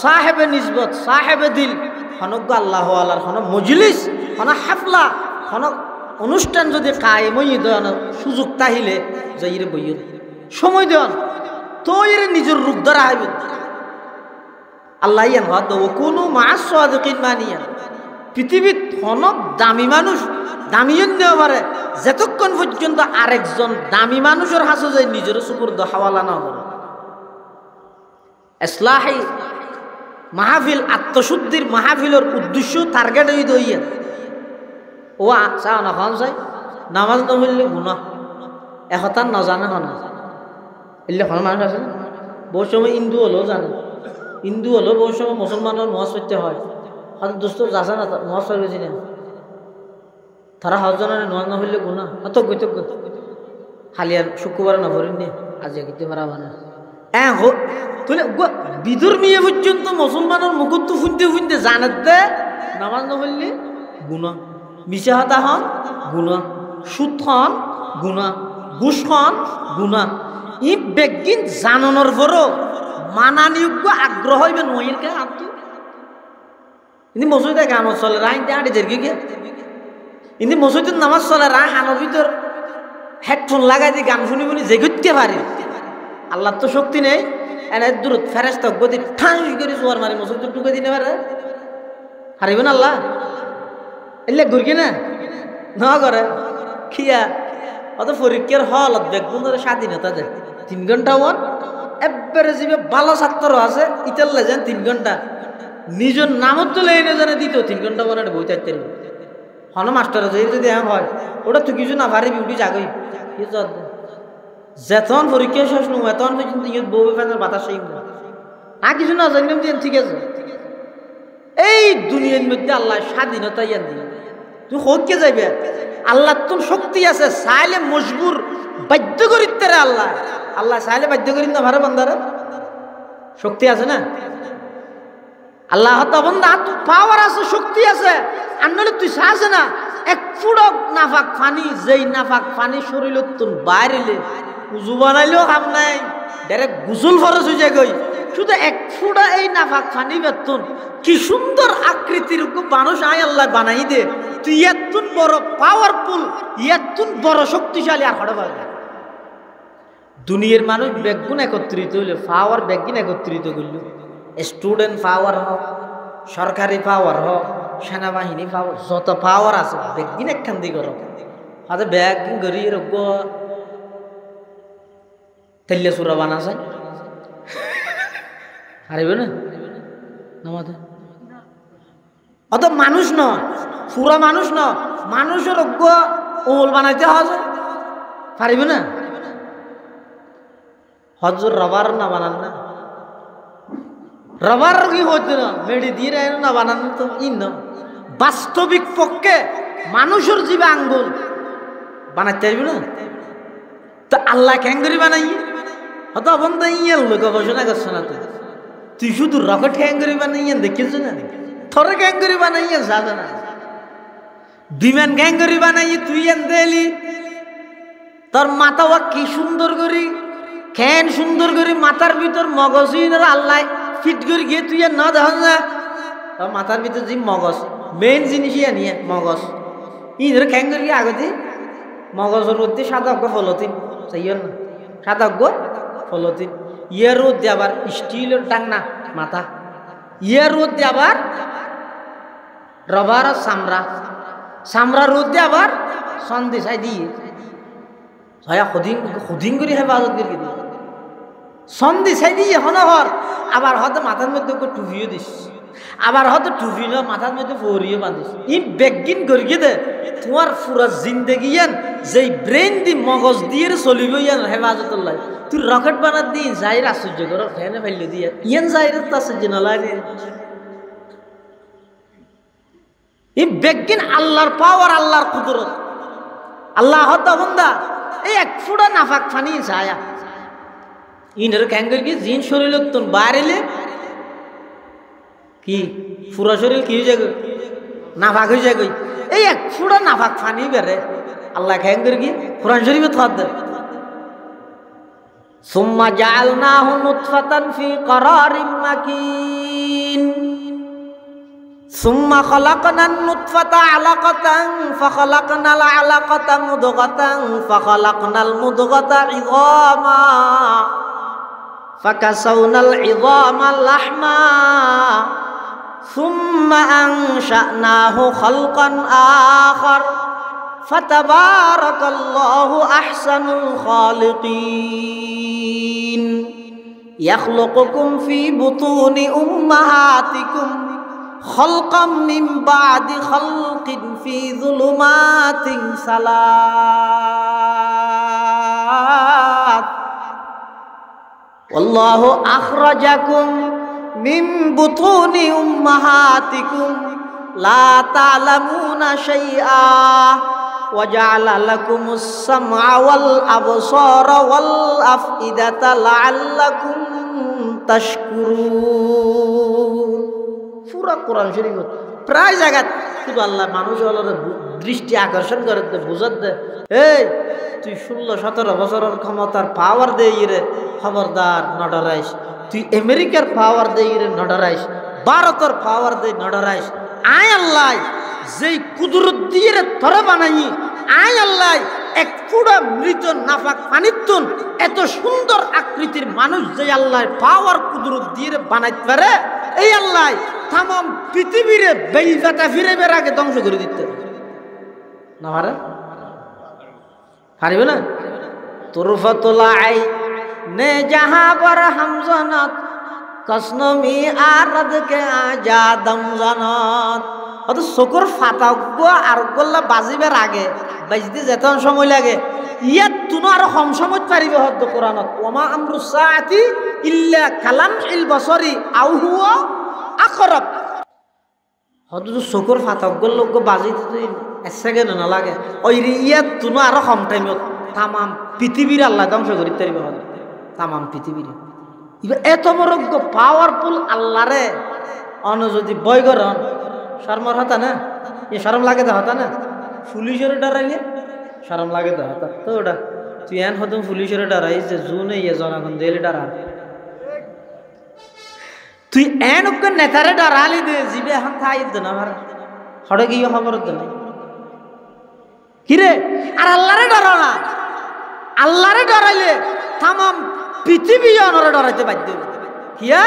সাহেবে নিজবত সাহেবে দিল হনজ্ঞ আল্লাহওয়ালার হন মজলিস হন হাফলা হন অনুষ্ঠান যদি কায়েমই দেন সুযোগ তাহিলে যে ইরে বই সময় দেন তো এর নিজের রূপ দ্বারা আইবে আল্লাহ ইয়ান হদ কোনো মাস সাদিকিন মানিয়া পৃথিবীত হনক দামি মানুষ দামিও নেওয়া পারে যতক্ষণ পর্যন্ত আরেকজন দামি মানুষের হাসে যায় নিজের সুপুর্দ হাওয়ালা না করে ইসলাহি মাহফিল আত্মশুদ্ধির মাহফিলের উদ্দেশ্য টার্গেট হয়ে দইয়া ও চাও না খান চাই নামাজ না হইলে গুণা একতার না জানে হন এলে হন মানুষ আছে না বহু সময় হিন্দু হলেও জানে হিন্দু হলেও বহু সময় মুসলমানের মহাজ করতে হয় হয়তো দোস্ত যাচ্ছে না মহাজ করবেছি না তারা হজনের নোয়া না হইলে গুণা অত গৈ হালিয়ার শুক্রবারে না ভরিন নে আজি কিন্তু পারা মানে তুলে বিদুর মেয়ে পর্যন্ত মুসলমানের মুখত ফুনতে জানাতে নামাজ না হইলে গুণা মিশা হতা হন গুণা সুদ হন গুণা ঘুষ হন গুণা ই বেগিন জানানোর পরও মানানিয়োগ্য আগ্রহ হইবে নইয়ের কে আত্ম কিন্তু মসজিদে গান চলে রাই আড়ি দেরকে গিয়ে কিন্তু মসজিদের নামাজ চলে রা হানোর ভিতর হেডফোন লাগাই দিয়ে গান শুনি বলি যে করতে পারি আল্লাহর তো শক্তি নেই এনে দূরত ফেরেস্ত গতি ঠাঁস করে জোয়ার মারি মসজিদ টুকে দিতে পারে হারিবেন আল্লাহ এলে ঘুরকি না করে খিয়া অত পরীক্ষার হল দেখুন স্বাধীনতা দেয় 3 ঘন্টা ওর একবারে যাবে ভালো ছাত্র আছে ইতাল্লা যান 3 ঘন্টা নিজের নামত তো লেনে জানে দিত 3 ঘন্টা বানাতে বই থাকতে হন মাস্টার যদি হয় ওটা তো কিছু না পারি বিউটি জাগই যেতন পরীক্ষা শেষ নো এতন পর্যন্ত বউ ফ্যানের বাতাস সেই না কিছু না জানলাম যে ঠিক আছে এই দুনিয়ার মধ্যে আল্লাহ স্বাধীনতা ইয়ান দিয়ে তুই হোককে যাইবে আল্লাহ তোর শক্তি আছে চাইলে মজবুর বাধ্য করিতে রে আল্লাহ চাইলে বাধ্য করি না ভারে বান্দারে শক্তি আছে না আল্লাহ বন্ধা পাওয়ার আছে শক্তি আছে আর নইলে তুই চাইছে না এক ফুড়ক নাফাক পানি যেই নাফাক পানি শরীরের তুন বাইরেলে উজু বানাইলেও কাম নাই ডাইরেক্ট গুসল ফরজ হয়ে যায় গই শুধু এক ফুটা এই নাফাক পানি বেতন কি সুন্দর আকৃতির মানুষ আয় আল্লাহ বানাই দে তুই এতন বড় পাওয়ারফুল এতন বড় শক্তিশালী আর হড়ে পারবে দুনিয়ার মানুষ বেগুন একত্রিত হইলে পাওয়ার বেগুন একত্রিত করল স্টুডেন্ট পাওয়ার হোক সরকারি পাওয়ার হোক সেনাবাহিনী পাওয়ার যত পাওয়ার আছে বেগুন একখান দিয়ে করো হয়তো ব্যাগ গড়ি রোগ তেলে সুরা বানা যায় হারিবে না নামাতে অত মানুষ ন পুরা মানুষ ন মানুষের অজ্ঞ ওল বানাইতে হয় পারিবে না হজর রবার না বানান না রবার কি হচ্ছে না মেডি দিয়ে না বানান তো ইন বাস্তবিক পক্ষে মানুষের জীবে আঙ্গুল বানাইতে পারবে না তো আল্লাহ ক্যাঙ্গরি বানাই হয়তো বন্ধ ইয়ের লোক গবেষণা করছো না তুই শুধু রকেট ক্যাঙ্গরি বানাইয়ে দেখিস না থরে ক্যাঙ্গরি বানাইয়ে যাবে না বিমান ক্যাঙ্গরি বানাইয়ে তুই এন দেলি তোর মাথা কি সুন্দর করি খ্যান সুন্দর করি মাথার ভিতর মগজ আল্লাহ ফিট করে গিয়ে তুই আর না দেখ না তোর মাথার ভিতর যে মগজ মেইন জিনিসই আনিয়ে মগজ ইধর ক্যাঙ্গরি আগতে মগজের মধ্যে সাদা ফলতিন চাইও না সাদা ফলতিন ইয়ের মধ্যে আবার স্টিলের টাংনা মাথা ইয়ের মধ্যে আবার রবার চামড়া চামড়া রোদ দিয়ে আবার সন্ধি চাই দিয়ে হয়া সুদিন করে হেফাজত করে দিয়ে সন্ধি চাই দিয়ে হনহর আবার হয়তো মাথার মধ্যে টুপিও দিস আবার হয়তো টুপি না মাথার মধ্যে ফরিও বাঁধিস ই বেগিন করিয়ে দে তোমার পুরা জিন্দগি যেই ব্রেন দি মগজ দিয়ে চলিব ইয়ান হেফাজতুল্লাহ তুই রকেট বানাত দিন যাই আশ্চর্য করো ফ্যানে ফেললে দিয়ে ইয়ান যাই আশ্চর্য নালাগে ই বেগিন আল্লাহর পাওয়ার আল্লাহর কুদরত আল্লাহ হত্যা বন্দা এই এক ফুটা নাফাক ফানি ছায়া ইনের ক্যাঙ্গের কি জিন শরীর তোর বাইরেলে কি পুরা শরীর কি হয়ে যাবে নাফাক হয়ে যাবে এই এক ফুটা নাফাক ফানি বেড়ে আল্লাহ ক্যাঙ্গের কি কোরআন শরীফে থাক দে সুম্মা জাআলনাহু নুতফাতান ফি ক্বারারিম মাকিন সুম্মা খালাকনান নুতফাতা আলাকাতান ফাখালাকনাল আলাকাতা মুদগাতান ফাখালাকনাল মুদগাতা ইযামা ফাকাসাউনাল ইযামা লাহমা সুম্মা আনশানাহু খালকান আখার ফাতাবারাকাল্লাহু আহসানুল খালিকিন ইয়াখলুকুকুম ফি বুতুনি উম্মাহাতিকুম খালকাম মিন বাদি খালকিন ফি যুলুমাতিন সালাত ওয়াল্লাহু আখরাজাকুম মিন বুতুনি উম্মাহাতিকুম লা তা'লামুনা শাইআ ওয়া জা'আলা লাকুমুস সামআ ওয়াল আবসারা ওয়াল আফইদাতা লা'আল্লাকুম তাশকুরুন পুরা কোরআন শরীফ প্রায় জায়গা শুধু আল্লাহ মানুষ হলোর দৃষ্টি আকর্ষণ করে বুঝাত দে এই তুই 16-17 বছরের ক্ষমতার পাওয়ার দেই রে খবরদার নডরাইস তুই আমেরিকার পাওয়ার দেই রে নডরাইস ভারতের পাওয়ার দেই নডরাইস আয় আল্লাহ যেই কুদরত দিয়ে রে তরে বানাই আয় আল্লাহ এক পুরা মৃত নাফাক পানিতুন এত সুন্দর আকৃতির মানুষ যে আল্লাহর পাওয়ার কুদরত দিয়ে রে বানাইতে পারে এই আল্লাহ তাম পৃথিবীরে বেইজাটা ফিরে বেড়াকে ধ্বংস করে দিতে না পারে পারিবে না তুরফাতুলাই নে যাহা বর হামজানাত কসনমি আরদ কে আজাদম জানাত অত চকুর ফাটাগ্য আর গল্লা বাজিবার আগে বাজতে যেত সময় লাগে ইয়াত তুনো আর কম সময় পারিবে হদ্দ কোরআনত ওমা আমরুস সাআতি ইল্লা কালামহিল বসরি আও হুয়া আকরাব হদ্দ চকুর ফাটাগ্য লোক বাজিতে এক সেকেন্ড না লাগে ওই ইয়াত তুনো আর কম টাইমত তামাম পৃথিবীর আল্লাহ ধ্বংস করি পারিবে হদ্দ তামাম পৃথিবীর এত বড় পাওয়ারফুল আল্লাহরে অন যদি বয় করন শর্মর হতা না এ শরম লাগে তো হতা না পুলিশের ডরাইলে শরম লাগে তো হতা তো ওটা তুই এন হতম পুলিশের ডরাই যে জুনে ইয়ে জনগণ দিলে ডরা তুই এন ওকে নেতারে ডরালি দে জিবে এখন থাই দে না ভার হড়ে গিয়ে খবর দে না কিরে আর আল্লাহরে ডরা না আল্লাহরে ডরাইলে তামাম পৃথিবী অনরে ডরাইতে বাধ্য কিয়া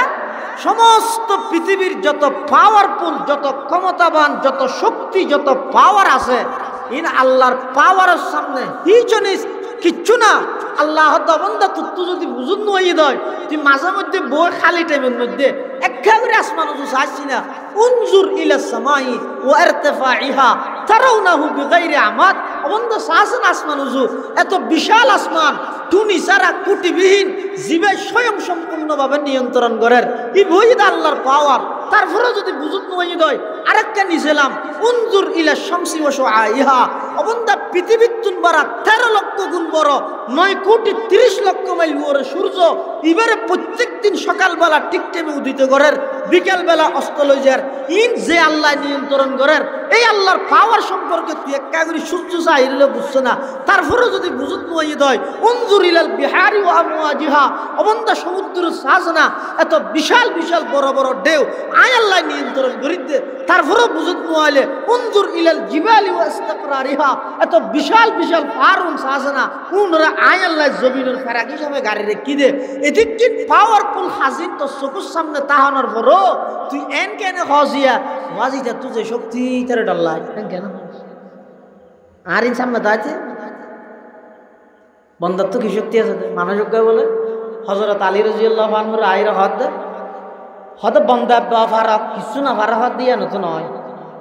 সমস্ত পৃথিবীর যত পাওয়ারফুল যত ক্ষমতাবান যত শক্তি যত পাওয়ার আছে ইন আল্লাহর পাওয়ারের সামনে হিচনিস কিচ্ছু না আল্লাহ বন্দা তুই যদি বুঝুন নই দয় তুই মাঝে মধ্যে বই খালি টাইমের মধ্যে একেবারে আসমান উঁচু চাচ্ছি না উনজুর ইলা সামাই ওয়া ইরতিফাইহা তারাউনাহু বিগাইরি আমাদ বন্দা চাচ্ছেন আসমান উঁচু এত বিশাল আসমান টুনি সারা কুটিবিহীন জীবে স্বয়ং সম্পূর্ণভাবে নিয়ন্ত্রণ করেন ই বইদ আল্লাহর পাওয়ার তারপরে যদি বুঝুত নই দয় আরেকটা নিছিলাম উনজুর ইলা শামসি ওয়া শুআইহা অবন্দা পৃথিবীর তুনবারা 13 লক্ষ গুণ বড় 9 কোটি 30 লক্ষ মাইল বড় সূর্য এবারে প্রত্যেক দিন সকালবেলা ঠিক টাইমে উদিত করেন বিকালবেলা অস্ত লই যায় ইন যে আল্লাহ নিয়ন্ত্রণ করেন এই আল্লাহর পাওয়ার সম্পর্কে তুই একটা করে সূর্য চাইলে বুঝছ না তারপরে যদি বুঝুত নই দয় উনজুর ইলাল বিহারি ওয়া আমওয়াজিহা অবন্দা সমুদ্রের সাজনা এত বিশাল বিশাল বড় বড় ঢেউ আয় আল্লাহ নিয়ন্ত্রণ করিতে তারপরে বুঝুত নইলে উনজুর ইলাল জিবালি ওয়া ইস্তিকরারিহা এত বিশাল বিশাল পাহাড় সাজনা উনরা আয় আল্লাহ জমিনের ফেরাক হিসাবে গাড়ি রেখে দে এদিক পাওয়ারফুল হাজির তো চকুর সামনে তাহানোর পরও তুই এন কেন হজিয়া ওয়াজিটা তুই যে শক্তি তারে ডল্লাই কেন আর ইনসান না তাইছে বন্দার তো কি শক্তি আছে মানযোগ্য বলে হযরত আলী রাদিয়াল্লাহু আনহুর আইরা হদ বন্দা বাফারা কিছু না পারা হদ দিয়া না তো নয়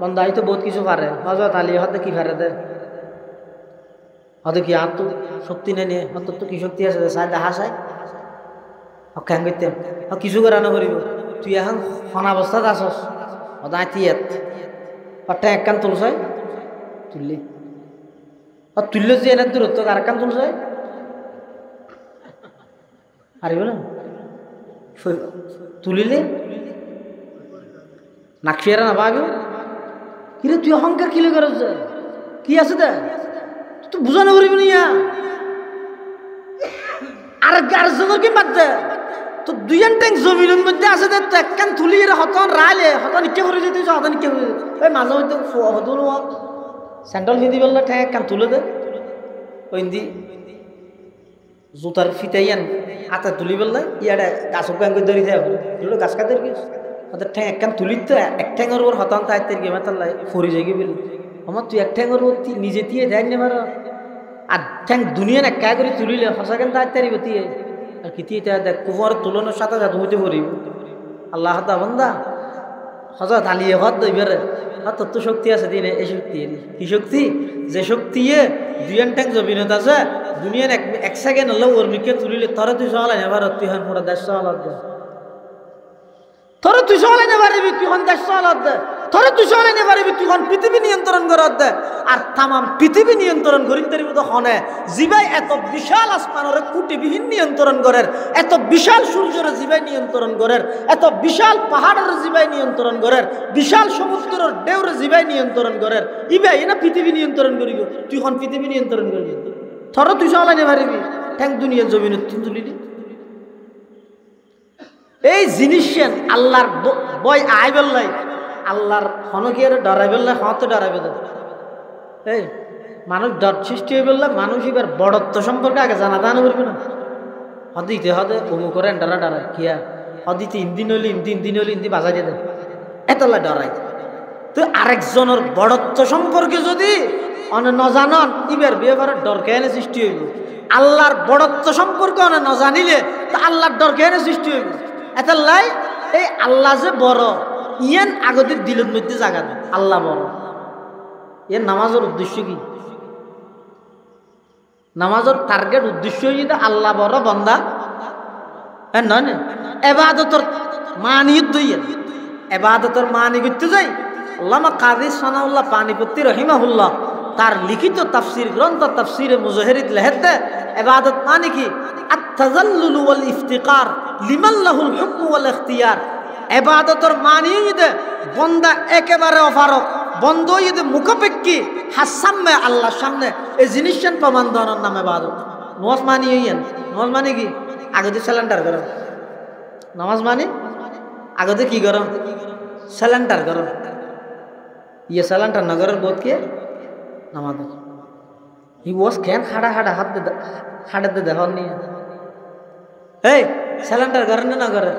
বন্দা তো বহুত কিছু পারে হযরত আলী হদ কি পারে দে হদ কি আর তো শক্তি নেই নিয়ে হদ তো কি শক্তি আছে সাই দেখা চাই কেন করতেন কিছু করা না করিব তুই এখন অনাবস্থাত আসস হদায় তিয়াত হঠাৎ এক কান তুলছাই তুললি তুললে যে এনে দূরত্ব আর কান তুলছাই পারিব না তুলিলে নাকশিয়ারা না পাবি কিরে তুই অহংকার কিলে করছ কি আছে দে তুই বুঝানো করিবি না আর গার্জনের কি বাদ দে তো দুইয়ান ট্যাঙ্ক জমিনের মধ্যে আছে দে তো একখান তুলি এর হতন রাইলে হতন ইকে করে যেতে হতন ইকে করে ওই মাঝে মধ্যে হতন স্যান্ডল ফিদি বললে ঠ্যাং একখান তুলে দে ওই দি জুতার ফিতাইয়ান আতা তুলি বললে ইয়ারে গাছ গান করে ধরি দেয় গাছ কাদের কি ওদের ঠ্যাং একখান তুলিত তো এক ঠ্যাঙের ওর হতন তাইতের গেমে তাল্লাই ফরি যাই বলি আমার তুই এক ঠ্যাঙের ওর নিজে দিয়ে দেয় না মার আর ঠ্যাং দুনিয়ান এক কা করে তুলিলে হসাকেন তাইতারিব দিয়ে আর কি দিয়ে দেখ কুমার তুলনের সাথে সাথে হইতে পারিব আল্লাহ হাতা বন্দা হজরত আলী হদ দইবারে তোর তো শক্তি আছে দিনে এই শক্তি কি শক্তি যে শক্তি দুইয়ান ট্যাং জমিনত আছে দুনিয়ার এক সেকেন্ড হলো ওর মিকে তুলিলে তোরা তুই সহলাই না ভারত তুই হান পুরা দেশ সহলত দে তোরা তুই সহলাই না পারিবি তুই হন দেশ সহলত দে তোরা তুই সহলাই না পারিবি তুই হন পৃথিবী নিয়ন্ত্রণ করত দে আর তাম পৃথিবী নিয়ন্ত্রণ করি তারিব তো হনে জিবাই এত বিশাল আসমানের কুটিবিহীন নিয়ন্ত্রণ করের এত বিশাল সূর্যের জিবাই নিয়ন্ত্রণ করের এত বিশাল পাহাড়ের জিবাই নিয়ন্ত্রণ করের বিশাল সমুদ্রের ঢেউর জিবাই নিয়ন্ত্রণ করের ইবাই না পৃথিবী নিয়ন্ত্রণ করিব তুই হন পৃথিবী নিয়ন্ত্রণ করবি তোরা তুই সহলাই না পারিবি ঠ্যাং দুনিয়ার জমিন তুলিলি এই জিনিস আল্লাহর বই আই বললাই আল্লাহর হনকিয়ারে ডরাই বললে হতে ডরাইবে তো এই মানুষ ডর সৃষ্টি হয়ে বললে মানুষ এবার বড়ত্ব সম্পর্কে আগে জানা দানা করবে না হদিতে হদে অমুক করে ডরা ডরায় কিয়া হদিতে ইন্দিন হইলে ইন্দিন হইলে ইন্দি বাজাই দিয়ে দেয় এতলা ডরাই তো আরেকজনের বড়ত্ব সম্পর্কে যদি অনে নজানন ইবার বিয়েবার ডর কেনে সৃষ্টি হইব আল্লাহর বড়ত্ব সম্পর্কে অনে নজানিলে তো আল্লাহর ডর কেনে সৃষ্টি হইব এতলাই এই আল্লাহ যে বড় ইয়ান আগতে দিলের মধ্যে জায়গা দেয় আল্লাহ বড় এর নামাজের উদ্দেশ্য কি নামাজের টার্গেট উদ্দেশ্য যদি আল্লাহ বড় বন্দা হ্যাঁ নয় না এবাদতর মানিয়ত দইয়েন এবাদতর মানি করতে যাই আল্লামা কাজী সানাউল্লাহ পানিপত্তি রহিমাহুল্লাহ তার লিখিত তাফসির গ্রন্থ তাফসিরে মুজাহিরিত লেহেতে ইবাদত মানে কি আত-তাযাল্লুল ওয়াল ইফতিকার লিমান লাহুল হুকম ওয়াল ইখতিয়ার ইবাদতের মানে ইদে বান্দা একেবারে অফারক বন্ধ ইদে মুখাপেক্ষী হাসামে আল্লাহর সামনে এই জিনিসের প্রমাণ দেওয়ার নাম ইবাদত নামাজ মানে ইয়েন নামাজ মানে কি আগে সিলিন্ডার গরম নামাজ মানে আগে কি গরম সিলিন্ডার গরম ইয়ে সিলিন্ডার নগরের বোধ কে নামাজ হি ওয়াজ ক্যান হাড়া হাড়া হাড়াতে দেখান নিয়ে এই সিলিন্ডার গরম না করে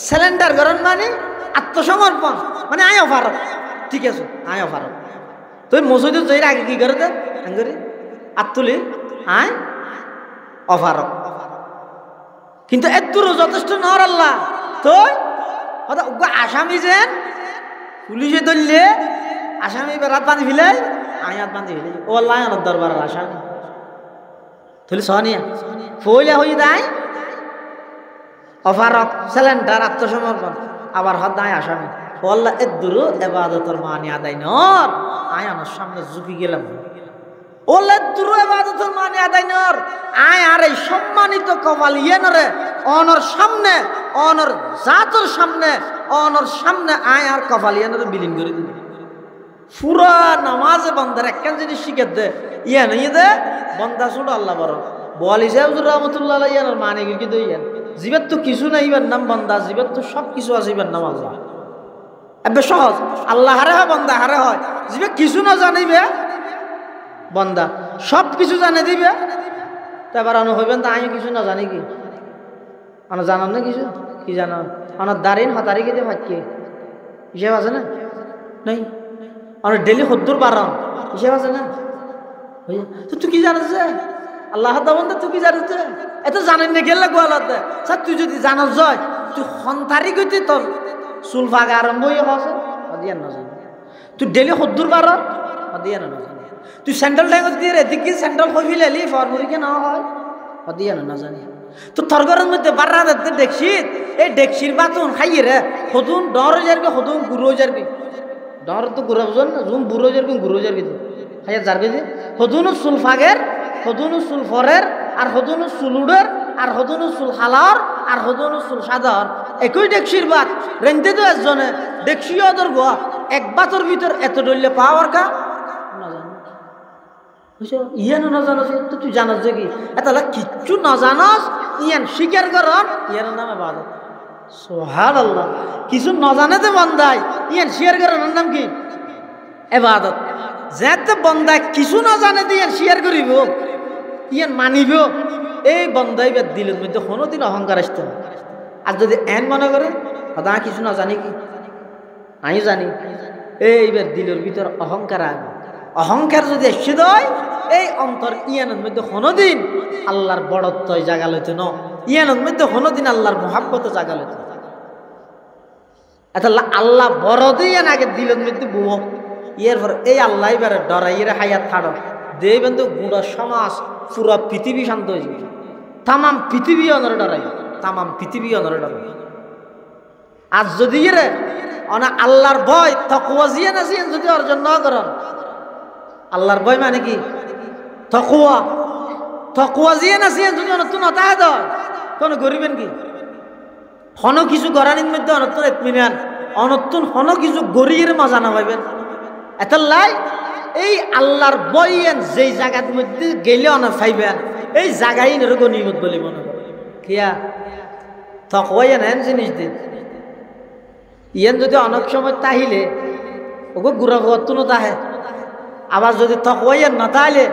সিলিন্ডার গরম মানে আত্মসমর্পণ মানে আয় অফার ঠিক আছে আয় অফার তুই মসজিদে যাই আগে কি করে দেরি আত্মলি আয় অফার কিন্তু এতটুকু যথেষ্ট নর আল্লাহ তো আসামি যেন পুলিশে ধরলে আসামি রাত বাঁধি ফেলাই আয়াত বাঁধি ফেলে ও আল্লাহ দরবার আসামি তুলি সহনিয়া ফইলা হয়ে যায় অফারক সিলিন্ডার আত্মসমর্পণ আবার হদ দায় আসামি ও আল্লাহ এ দূর এবাদতের মানি আদায় নর আয় আমার সামনে ঝুঁকি গেলাম ও আল্লাহ দূর এবাদতের মানি আদায় নর আয় আর এই সম্মানিত কপাল ইয়ে নরে অনর সামনে অনর জাতর সামনে অনর সামনে আয় আর কপাল ইয়ে নরে বিলীন করে দিল পুরা নামাজে বন্দার একখান জিনিস শিখে দে ইয়া নেই দে বন্দা ছোট আল্লাহ বড় বলি সাহেবুর রহমতুল্লাহ ইয়ানোর মানে কিন্তু ইয়ান জীবের তো কিছু নাই ইবার নাম বন্দা জীবের তো সব কিছু আছে ইবার নাম আল্লাহ এবার সহজ আল্লাহ হারে হয় বন্দা হারে হয় জীবে কিছু না জানিবে বন্দা সব কিছু জানে দিবে তো এবার আনো হইবেন তা আমি কিছু না জানি কি আনো জানান না কিছু কি জানো আমার দাঁড়িন হতারি কেটে ভাগ্যে হিসেব আছে না নাই আর ডেলি 70 12 হিসাব আছে না তো তুই কি জানিস যে আল্লাহ দাবন্দা তুই কি জানিস যে এত জানেন না গেলে গোয়ালাতে স্যার তুই যদি জানাস যায় তুই সন্তারি গতি তোর চুল ফাঁকা আরম্ভ হয়ে হস অদিয়ান না জানি তুই ডেলি 70 12 অদিয়ান না জানি তুই সেন্ট্রাল ট্যাঙ্ক দিয়ে এদিকে সেন্ট্রাল কইফি লেলি ফরমুরিকে না হয় অদিয়ান না জানি তো তরগরের মধ্যে বাররা দেখতে দেখছিস এই ডেকসির বাতুন খাইয়ে রে হতুন ডর যারবি হতুন গুরু যারবি ডর তো গুরু বুঝন না জুম বুড়ো যারবি গুরু যারবি তো খাইয়া যারবি যে হতুন চুল ফাগের হতুন চুল ফরের আর হতুন চুলুডের আর হতুন চুল হালার আর হতুন চুল সাদার একই ডেকসির বাত রেন্দে তো একজনে ডেকসিও তোর গোয়া এক বাতর ভিতর এত ডললে পাওয়ার কা না জানো ইয়ানো না জানো তো তুই জানাস যে কি এতলা কিচ্ছু না জানাস ইয়ান স্বীকার করন ইয়ার নামে ইবাদত সুবহানাল্লাহ কিছু না জানাতে বান্দাই ইয়ান শেয়ার করার নাম কি ইবাদত যেতে বান্দা কিছু না জানে দিয়ে শেয়ার করিব ইয়ান মানিব এই বান্দাই বাদ দিলের মধ্যে কোনোদিন অহংকার আসতে না আর যদি এন মনে করে দাদা কিছু না জানি কি আমি জানি এইবার দিলের ভিতর অহংকার আগে অহংকার যদি এসে দেয় এই অন্তর ইয়ানের মধ্যে কোনোদিন আল্লাহর বড়ত্ব জাগাল হইতো না ইয়ানের মধ্যে কোনোদিন আল্লাহর মহাব্বত জাগাল হইতো এত আল্লাহ বড় দিয়ে আগে দিলের মধ্যে বুয়ো ইয়ের পর এই আল্লাহ এবারে ডরাইয়ের হায়াত ছাড়ো দেবেন তো গুঁড়ো সমাজ পুরো পৃথিবী শান্ত হয়ে যাবে তামাম পৃথিবী অনর ডরাই তামাম পৃথিবী অনর ডরাই আর যদি রে অনা আল্লাহর ভয় তকওয়া জিয়ে না জিয়ে যদি অর্জন না করেন আল্লাহর ভয় মানে কি তকওয়া জিয়ে না জিয়ে যদি অনতুন হতায় দেয় কোনো গরিবেন কি হন কিছু গরানির মধ্যে অনতুন এতমিনান অনতুন হন কিছু গরিয়ের মজা না পাইবেন এত লাই এই আল্লাহর বইয়েন যেই জায়গার মধ্যে গেলে অনেক পাইবেন এই জায়গায় গনিমত বলে মনে করে কিয়া তকওয়া এন জিনিস দিন ইয়ান যদি অনেক সময় তাহিলে ওগো গুড়া ভুয়াতুনো তাহে আবার যদি তকওয়াইয়ান না তাহলে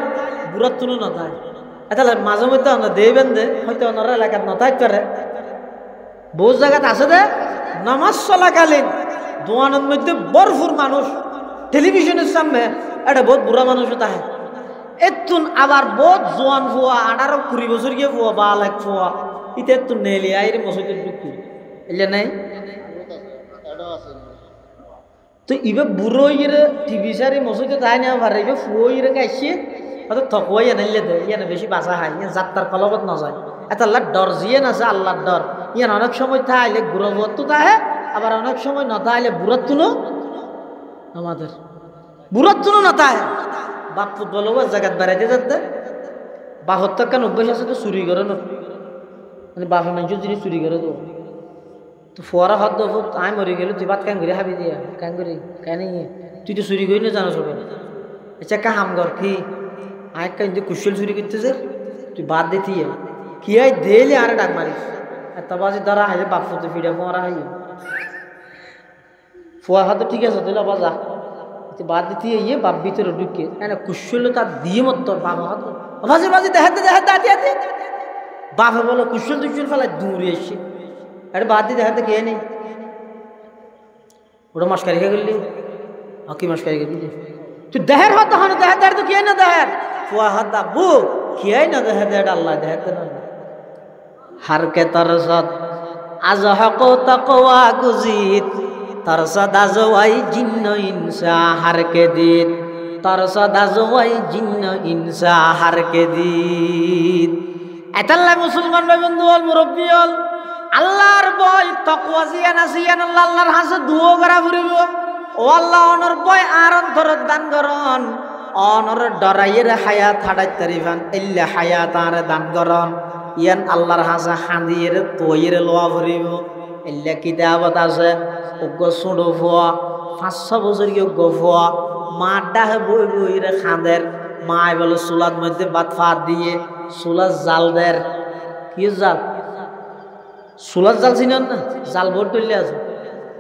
বুড়াতুনো না তাহে তাহলে মাঝে মধ্যে আমরা দেবেন দে হয়তো ওনারা এলাকার না থাকতে পারে বহু জায়গাতে আছে দে নামাজ চলাকালীন দোয়ানের মধ্যে ভরপুর মানুষ টেলিভিশনের সামনে এটা বহুত বুড়া মানুষও তাহে এতুন আবার বহুত জোয়ান ফুয়া 18-20 বছর গিয়ে ফুয়া বা লাখ ফুয়া ইতে এতুন নেলি আইরে মসজিদের ঢুকি এলে নাই তো ইবে বুড়ো ইরে টিভি সারি মসজিদে তাই না পারে ইবে ফুয়ো ইরে গাইছে হয়তো তকওয়াই এনাইলে দে ইয়ানে বেশি বাঁচা হয় ইয়ে যাত্রার কলবত না যায় এত আল্লাহর ডর জিয়ে না যায় আল্লাহর ডর ইয়ান অনেক সময় তাইলে বুড়ো ভত্তু তাহে আবার অনেক সময় না তাইলে বুড়াতুনো আমাদের বুড়াতুনো না তাহে বাপ ফুটবল জায়গাত বেড়াইতে যাতে বাপর তো কেন অভ্যাস আছে তো চুরি করে না মানে বাপের মানুষের জিনিস চুরি করে তো তো ফোয়ারা হাত দো আমি মরে গেল তুই ভাত কান করে হাবি দিয়া কান করি কেন তুই তো চুরি করি না জানো সবাই আচ্ছা কা হাম কর কি আয় কান যে কুশল চুরি করতেছে তুই বাদ দিতি কি আই দেলে আর ডাক মারিস এত বাজে ধরা হাই বাপ ফুটে ফিরে ফোয়ারা হাই ফোয়া হাত ঠিক আছে তুই বাজা তুই বাদ দিতি ইয়ে বাপ ভিতরে ঢুকে না কুশল তার দিয়ে মত তোর বাবা হাত বাজে বাজে দেখাতে দেখাতে বাপে বলো কুশল টুশল ফেলায় দূরে এসে এটা বাদ দিয়ে দেখাতে কে নেই ওটা মস্কারি খেয়ে গেলি কি মস্কারি গেলি তুই দেহের হতো হন দেখাতে তো কে না দেহের ফুয়া হাত দাবু কে না দেখাতে এটা আল্লাহ দেখাতে না হার কে তরসত আজ হক তাকওয়া গুজিত তরসত আজওয়াই জিন্ন ইনসা হার কে দিত তরসত আজওয়াই জিন্ন ইনসা হার কে দিত এতাল্লাহ মুসলমান ভাই বন্ধু হল মুরব্বী হল আল্লাহর ভয় তাকওয়া জিয়ান আসিয়ান আল্লাহর হাসে দুও করা ফুরিব ও আল্লাহ অনর ভয় আর অন্তরত দান করন অনর ডরাইয়ের হায়াত হাডাই তারিফান ইল্লা হায়াত আর দান করন ইয়ান আল্লাহর হাসে হাঁদিয়ের তৈয়ের লোয়া ফুরিব ইল্লা কিতাবত আছে উগ্র সুড়ো ফুয়া 500 বছর কি উগ্র ফুয়া মা ডাহে বই বইরে খাঁদের মায় বলে চুলার মধ্যে ভাত ফাত দিয়ে চুলার জাল দের কি জাল চুলার জাল চিনেন না জাল বোর তৈরি আছে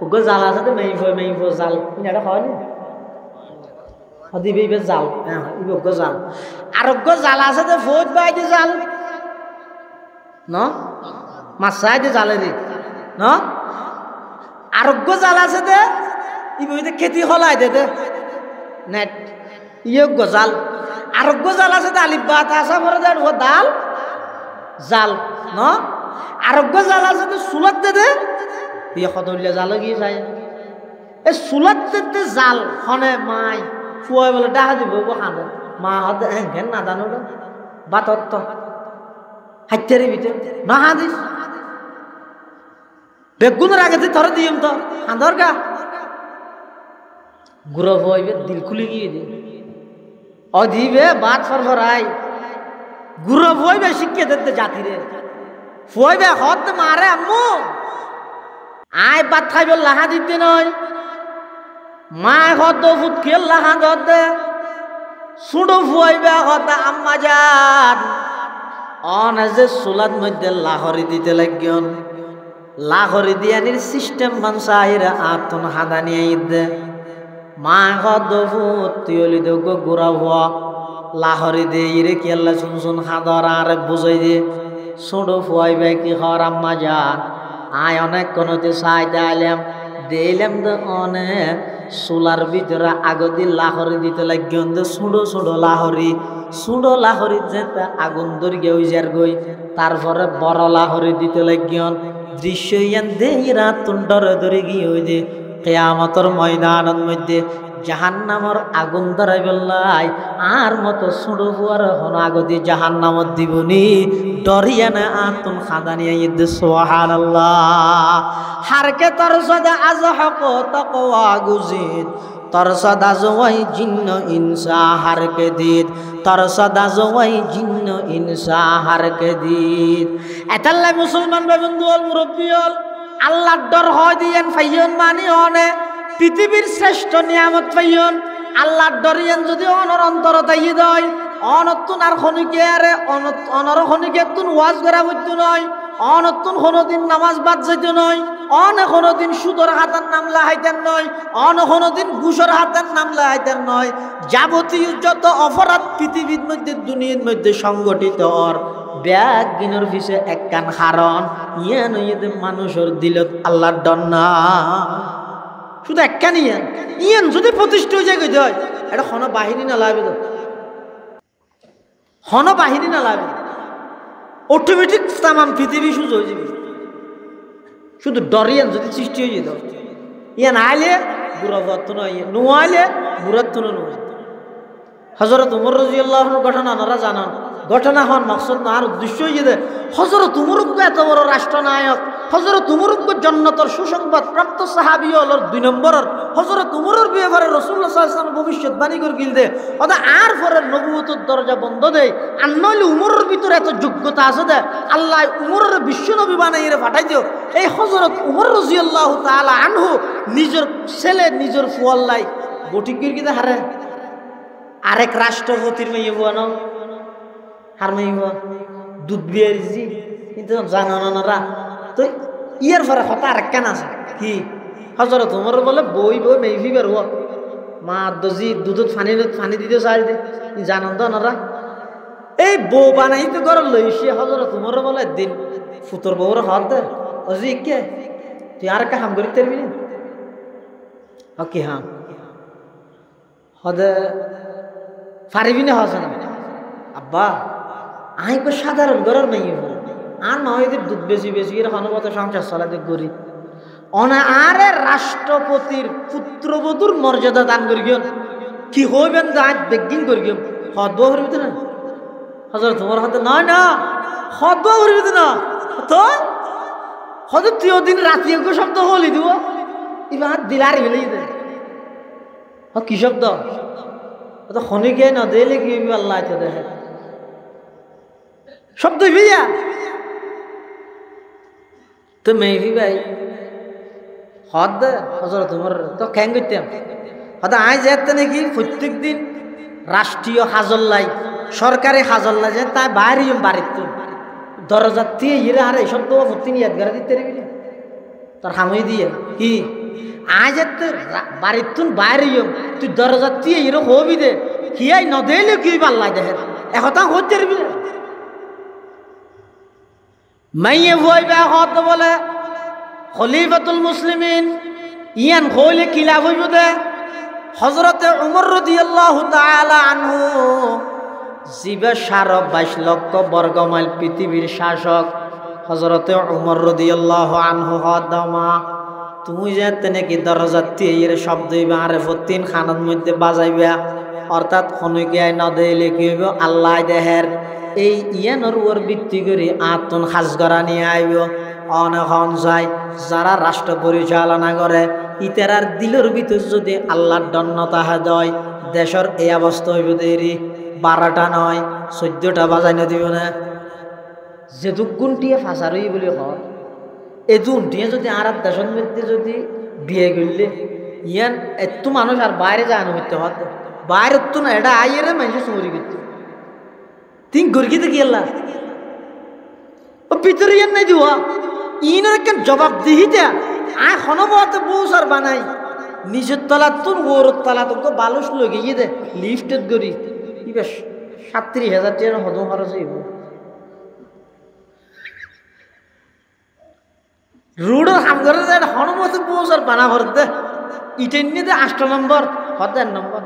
ওগো জাল আছে তো মেইফো জাল এটা হয় না দিবে ইবে জাল হ্যাঁ ইবে ওগো জাল আর ওগো জাল আছে তো ফৌজ বাইতে জাল ন মাছ চাই দে জালে দি ন আর ওগো জাল আছে দে ইবইতে খেতি হলাই দে নেট ইয়ে গজাল আর গজাল আছে আলিফ বা তা আসা পরে দেন ও দাল জাল ন আরোগ্য জাল আছে তো সুলত দে ইয়ে কদলিয়া জাল গিয়ে যায় এই সুলত দে জাল হনে মাই ফুয়াই বলে ডাহা দিব খানো মা হতে ঘেন না জানো বাতত্ত হাইতারি ভিতরে না হাদিস বেগুনের আগে ধরে দিম তো হাঁদর গা গুরু হইবে দিল খুলে গিয়ে দি অধিবে বাত ফরফরাই গুরু হইবে শিক্ষে দিতে জাতিরে ফুয়াইবে হত মারে আম্মু আয় বাত খাইবে লাহা দিতে নয় মা হত ফুট খেল লাহা দে সুডো ফুয়াইবে হত আম্মা যান অন যে সুলাদ মধ্যে লাহরি দিতে লাগিয়ন লাহরি দিয়ানির সিস্টেম মানসাইরা আতন হাদানি আইদে মা হত ফুট তিয়লি দে গুড়া ভুয়া লাহরি দে ইরে কি আল্লাহ শুন হাদর আর বুঝাই দে সুডো ফুয়াইবে কি হর আম্মা যান আয় অনেক কোনতে সাইতে আইলাম দিলাম তো অনেক সোলার ভিতরে আগদি লাহরি দিতে লাগিয়ন দে সুডো লাহরি যেতে আগুন দরিয়া হয়ে যার গই তারপরে বড় লাহরি দিতে লাগিয়ন দৃশ্য ইয়ান দেহিরা তুন্ডরে ধরে গিয়ে হয়ে যে কেয়ামতর ময়দানের মধ্যে জাহান্নামর আগুন ধরাই বললাই আর মতো সুডো ফুয়ার হন আগদি জাহান্নামত দিবনি ডরিয়া না আতুন খাদানিয়া ইদ সুবহানাল্লাহ হারকে তর সদা আজ হক তাকওয়া গুজিদ তর সদা জওয়াই জিন্ন ইনসা হারকে দিদ তর সদা জওয়াই জিন্ন ইনসা হারকে দিদ এতাল্লা মুসলমান বন্ধু অল মুরব্বী অল আল্লাহর ডর হয় দিয়েন ফাইয়ন মানি অনে পৃথিবীর শ্রেষ্ঠ নিয়ামত পাইয়ন আল্লাহর ডরিয়ান যদি অনর অন্তর তাই দয় অনতুন আর খনিকে আরে অনর খনিকে তুন ওয়াজ করা হইতো নয় অনতুন কোনোদিন নামাজ বাদ যাইত নয় অন কোনোদিন সুদর হাতের নাম লাহাইতেন নয় অন কোনোদিন ঘুষর হাতের নাম লাহাইতেন নয় যাবতীয় যত অপরাধ পৃথিবীর মধ্যে দুনিয়ার মধ্যে সংগঠিত অর ব্যাগ গিনর পিছে এক কান হারণ ইয়ান মানুষের দিলত আল্লাহর ডর না শুধু একখান ইয়ান যদি প্রতিষ্ঠিত হয়ে যায় হয় এটা হন বাহিনী না লাগবে তো হন বাহিনী না লাগবে অটোমেটিক তামাম পৃথিবী সুযোগ হয়ে যাবে শুধু ডরিয়ান যদি সৃষ্টি হয়ে যেত ইয়ান আইলে বুড়া ভত্ত নয় নুয়াইলে বুড়াত্ত নয় হযরত উমর রাদিয়াল্লাহু আনহু ঘটনা আপনারা জানান ঘটনা হন মকসদ না আর উদ্দেশ্য হয়ে যেতে হযরত উমর এত বড় রাষ্ট্রনায়ক হযরত উমর জান্নাতের সুসংবাদ প্রাপ্ত সাহাবী হলর 2 নম্বরের হযরত উমরের ব্যাপারে রাসূলুল্লাহ সাল্লাল্লাহু আলাইহি ওয়াসাল্লাম ভবিষ্যৎবাণী করে গিলদে ওদা আর পরে নবুয়তের দরজা বন্ধ দেয় আর নইলে উমরের ভিতরে এত যোগ্যতা আছে দে আল্লাহ উমরের বিশ্বনবী বানাইয়ে পাঠাই দিও এই হযরত উমর রাদিয়াল্লাহু তাআলা আনহু নিজের ছেলে নিজের ফুয়াল্লাই বটিকির কিতে হারে আরেক রাষ্ট্রপতির মেয়ে বুয়ানো হার মেয়ে বুয়া দুধ বিয়ারিছি কিন্তু জানানোরা তো ইয়ার পরে হতা আরেক কেন আছে কি হযরত উমর বলে বই মেয়ে বের হওয়া মা দজি দুধত ফানি দিতে চাই দে জানান তো ওনারা এই বউ বানাই তো ঘর লইছি হযরত উমর বলে দিন ফুতর বউর হাত দে অজি কে তুই আর কা হাম করিতে পারবি না ওকে হ্যাঁ হদে পারিবি না হসে না আব্বা আই কো সাধারণ ঘরের মেয়ে আর মায়েদের দুধ বেশি এর হনবত সংসার চালাতে করি অনা আরে রাষ্ট্রপতির পুত্রবধূর মর্যাদা দান করি গিয়ে কি হইবেন আজ বেগিন করি গিয়ে হদ হরিবিত না হজর তোমার হাতে নয় না হদ হরিবিত না তো হদ তুই ওদিন রাতি শব্দ হলি দিব এবার দিলার হেলেই দে কি শব্দ তো খনিকে না দিলে কি আল্লাহ দেখে শব্দ ভিয়া তো মেয়ে ভাই হদ হজর তোমার তো খ্যাং করতাম হয়তো আই যেতে নাকি প্রত্যেক দিন রাষ্ট্রীয় হাজল্লাই সরকারি হাজল্লাই যে তাই বাইরে বাড়িত দরজা দিয়ে ইরে আরে এইসব তো ভর্তি নিয়ে ঘরে দিতে পারবি তোর হামই দিয়ে কি আই যেতে বাড়ির বাইরে তুই দরজা দিয়ে ইরে হবি দে কি আই নদেলে কি পাল্লাই দেখে এখন হতে পারবি না মাইয়ে ভয় বে হত বলে খলিফাতুল মুসলিমিন ইয়ান হইলে কিলা হইব দে হযরতে উমর রাদিয়াল্লাহু তাআলা আনহু জিবে 22 লক্ষ বর্গ মাইল পৃথিবীর শাসক হযরতে উমর রাদিয়াল্লাহু আনহু হদমা তুমি যে তেনে কি দরজাতে এর শব্দ হইবা আরে ফতিন খানার মধ্যে বাজাইবা অর্থাৎ হনুকে না দেইলে কি হইব আল্লাহ দেহের এই ইয়ানোর ওর ভিত্তি করে আতন খাস করা নিয়ে আইব অনহন যায় যারা রাষ্ট্র পরিচালনা করে ইতারার দিলের ভিতর যদি আল্লাহর দন্নতা হয় দেশের এই অবস্থা হইব দেরি 12টা নয় 14টা বাজাইনে দিব না যেহেতু গুণটিয়ে ফাঁসারই বলে হয় এই গুণটিয়ে যদি আর দেশের মধ্যে যদি বিয়ে করলে ইয়ান এত মানুষ আর বাইরে যায় না হইতে হতে বাইরে তো না এটা আইয়ের মানুষ চুরি করতে তিন গর্গিতে গেলা ও ভিতরে ইয়ান নাই দিওয়া ইনের কেন জবাব দিহিতে আয় হনবতে বউসার বানাই নিজের তলা তোর ওর তলা তোকে বালুস লগে গিয়ে দে লিফটের গড়ি কি বেশ 37,000 টাকা হদম খরচ হইব রোডের হাম করে হনবতে বউসার বানা করতে ইটেন নিয়ে 8 নম্বর 1000 নম্বর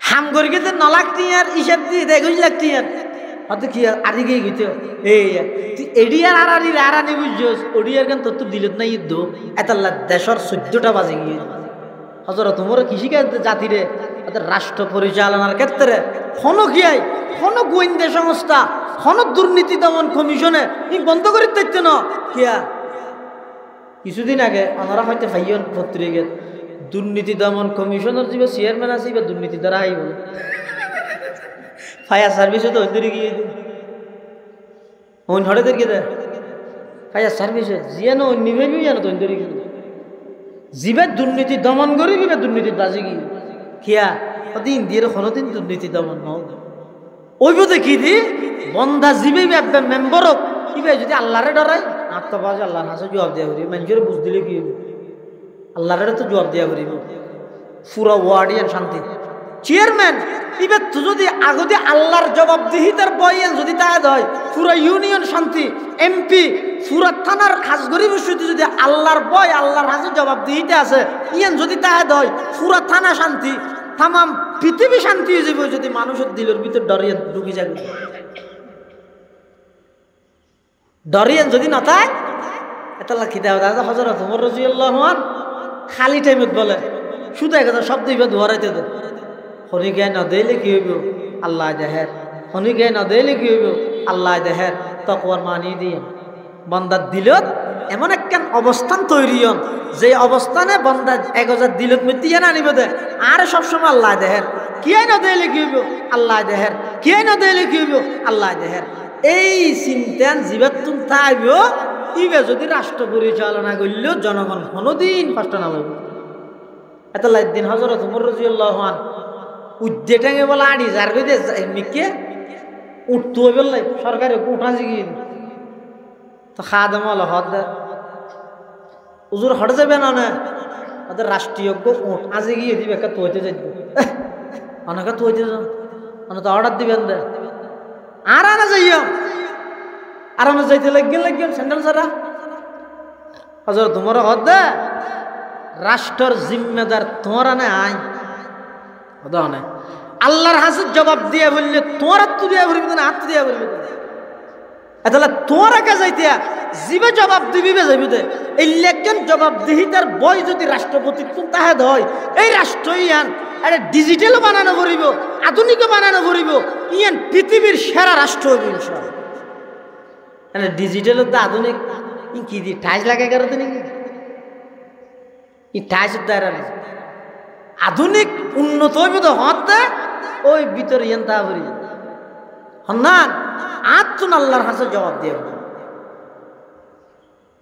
হাম করে গেতে 9 লাখ টিয়ার হিসাব দিয়ে 21 লাখ টিয়ার হয়তো কি আদি গিয়ে গেছে এই তুই এডিয়ার আরানি বুঝছস ওডিয়ার গান তোর তো দিলত না ইদ্দ এতাল্লা দেশের 14টা বাজে গিয়ে হজরত তোমার কৃষিকাজ জাতিরে রাষ্ট্র পরিচালনার ক্ষেত্রে কোনো কি আই কোনো গোয়েন্দা সংস্থা কোনো দুর্নীতি দমন কমিশনে বন্ধ করে দেখতে না কিয়া কিছুদিন আগে আমরা হয়তো ভাইয়ন পত্রিকা দুর্নীতি দমন কমিশনের যে চেয়ারম্যান আছে বা দুর্নীতি দ্বারা আইব ফায়ার সার্ভিসে তো ওইদিকে গিয়ে ওই হঠাৎ গিয়ে ফায়ার সার্ভিসে জিয়ানো নিবেবি জানো তো ওইদিকে জিবে দুর্নীতি দমন করি বিবে দুর্নীতি বাজে গিয়ে কিয়া অতি ইন্দিয়ার কোনোদিন দুর্নীতি দমন নয় ওই বোধে কি দি বন্ধা জিবে মেম্বার হোক কি ভাই যদি আল্লাহরে ডরাই আত্মবাজ আল্লাহর হাসে জবাব দেওয়া করি মানুষের বুঝ দিলে কি আল্লাহরে তো জবাব দেওয়া করিব পুরা ওয়ার্ডিয়ান শান্তি চেয়ারম্যান এবার তো যদি আগতে আল্লাহর জবাব দিহিতার বয়ান যদি তাই হয় পুরা ইউনিয়ন শান্তি এমপি পুরা থানার হাজগরি বসতি যদি আল্লাহর বয় আল্লাহর হাজে জবাব দিহিতে আছে ইয়ান যদি তাই হয় পুরা থানা শান্তি তামাম পৃথিবী শান্তি হয়ে যাবে যদি মানুষের দিলের ভিতর ডরিয়ান ঢুকি যাবে ডরিয়ান যদি না তাই এটা লাখি দেওয়া দাদা হযরত ওমর রাদিয়াল্লাহু আনহু খালি টাইমত বলে শুধু একটা শব্দ ইবাদ ধরাইতে দে হনি জ্ঞান না দিলে কি হইব আল্লাহ দেহের হনি জ্ঞান না দিলে কি হইব আল্লাহ দেহের তকওয়ার মানি দিয়ে বান্দার দিলত এমন একখান অবস্থান তৈরি হন যে অবস্থানে বান্দা 1000 দিলত মৃত্যু না নিবে দে আর সবসময় আল্লাহ দেহের কি না দিলে কি হইব আল্লাহ দেহের কি না দিলে কি হইব আল্লাহ দেহের এই চিন্তান জীবত তুমি থাকব ইবে যদি রাষ্ট্র পরিচালনা করলেও জনগণ কোনোদিন কষ্ট না পাবে এত দিন হযরত ওমর রাদিয়াল্লাহু আনহু উদ্দেটাঙ্গে বলা আড়ি যার কই দে মিকে উঠতো বললাই সরকারে উঠা জিগি তো খাদম হল হদ উজুর হট যাবে না না ওদের রাষ্ট্রীয় উঠ আজি গিয়ে দিবে একটা তৈতে যাইব অনেকে তৈতে যান অনেক তো অর্ডার দিবেন দে আর আনা যাইও আর আনা যাইতে লাগবেন স্যান্ডেল সারা হযরত তোমার হদ দে রাষ্ট্রের জিম্মেদার তোমার আনে আই হদনে আল্লাহর হাসে জবাব দিয়ে বললে তোমার হাত দিয়া বলবি না হাত দিয়া বলবি তাহলে তোমার আগে যাইতে জীবে জবাব দিবি যাইবি দে এই লেখেন জবাব দিহি তার বই যদি রাষ্ট্রপতি তাহে হয় এই রাষ্ট্র ইয়ান আরে ডিজিটাল বানানো করিব আধুনিক বানানো করিব ইয়ান পৃথিবীর সেরা রাষ্ট্র হইব ইনশাআল্লাহ মানে ডিজিটাল তো আধুনিক কি দি টাইজ লাগে করতে নাকি ই টাইজ দ্বারা আধুনিক উন্নত হইব তো হতে ওই ভিতরে ইয়ান তা করি হন্নান আত্মন আল্লাহর হাসে জবাব দিয়ে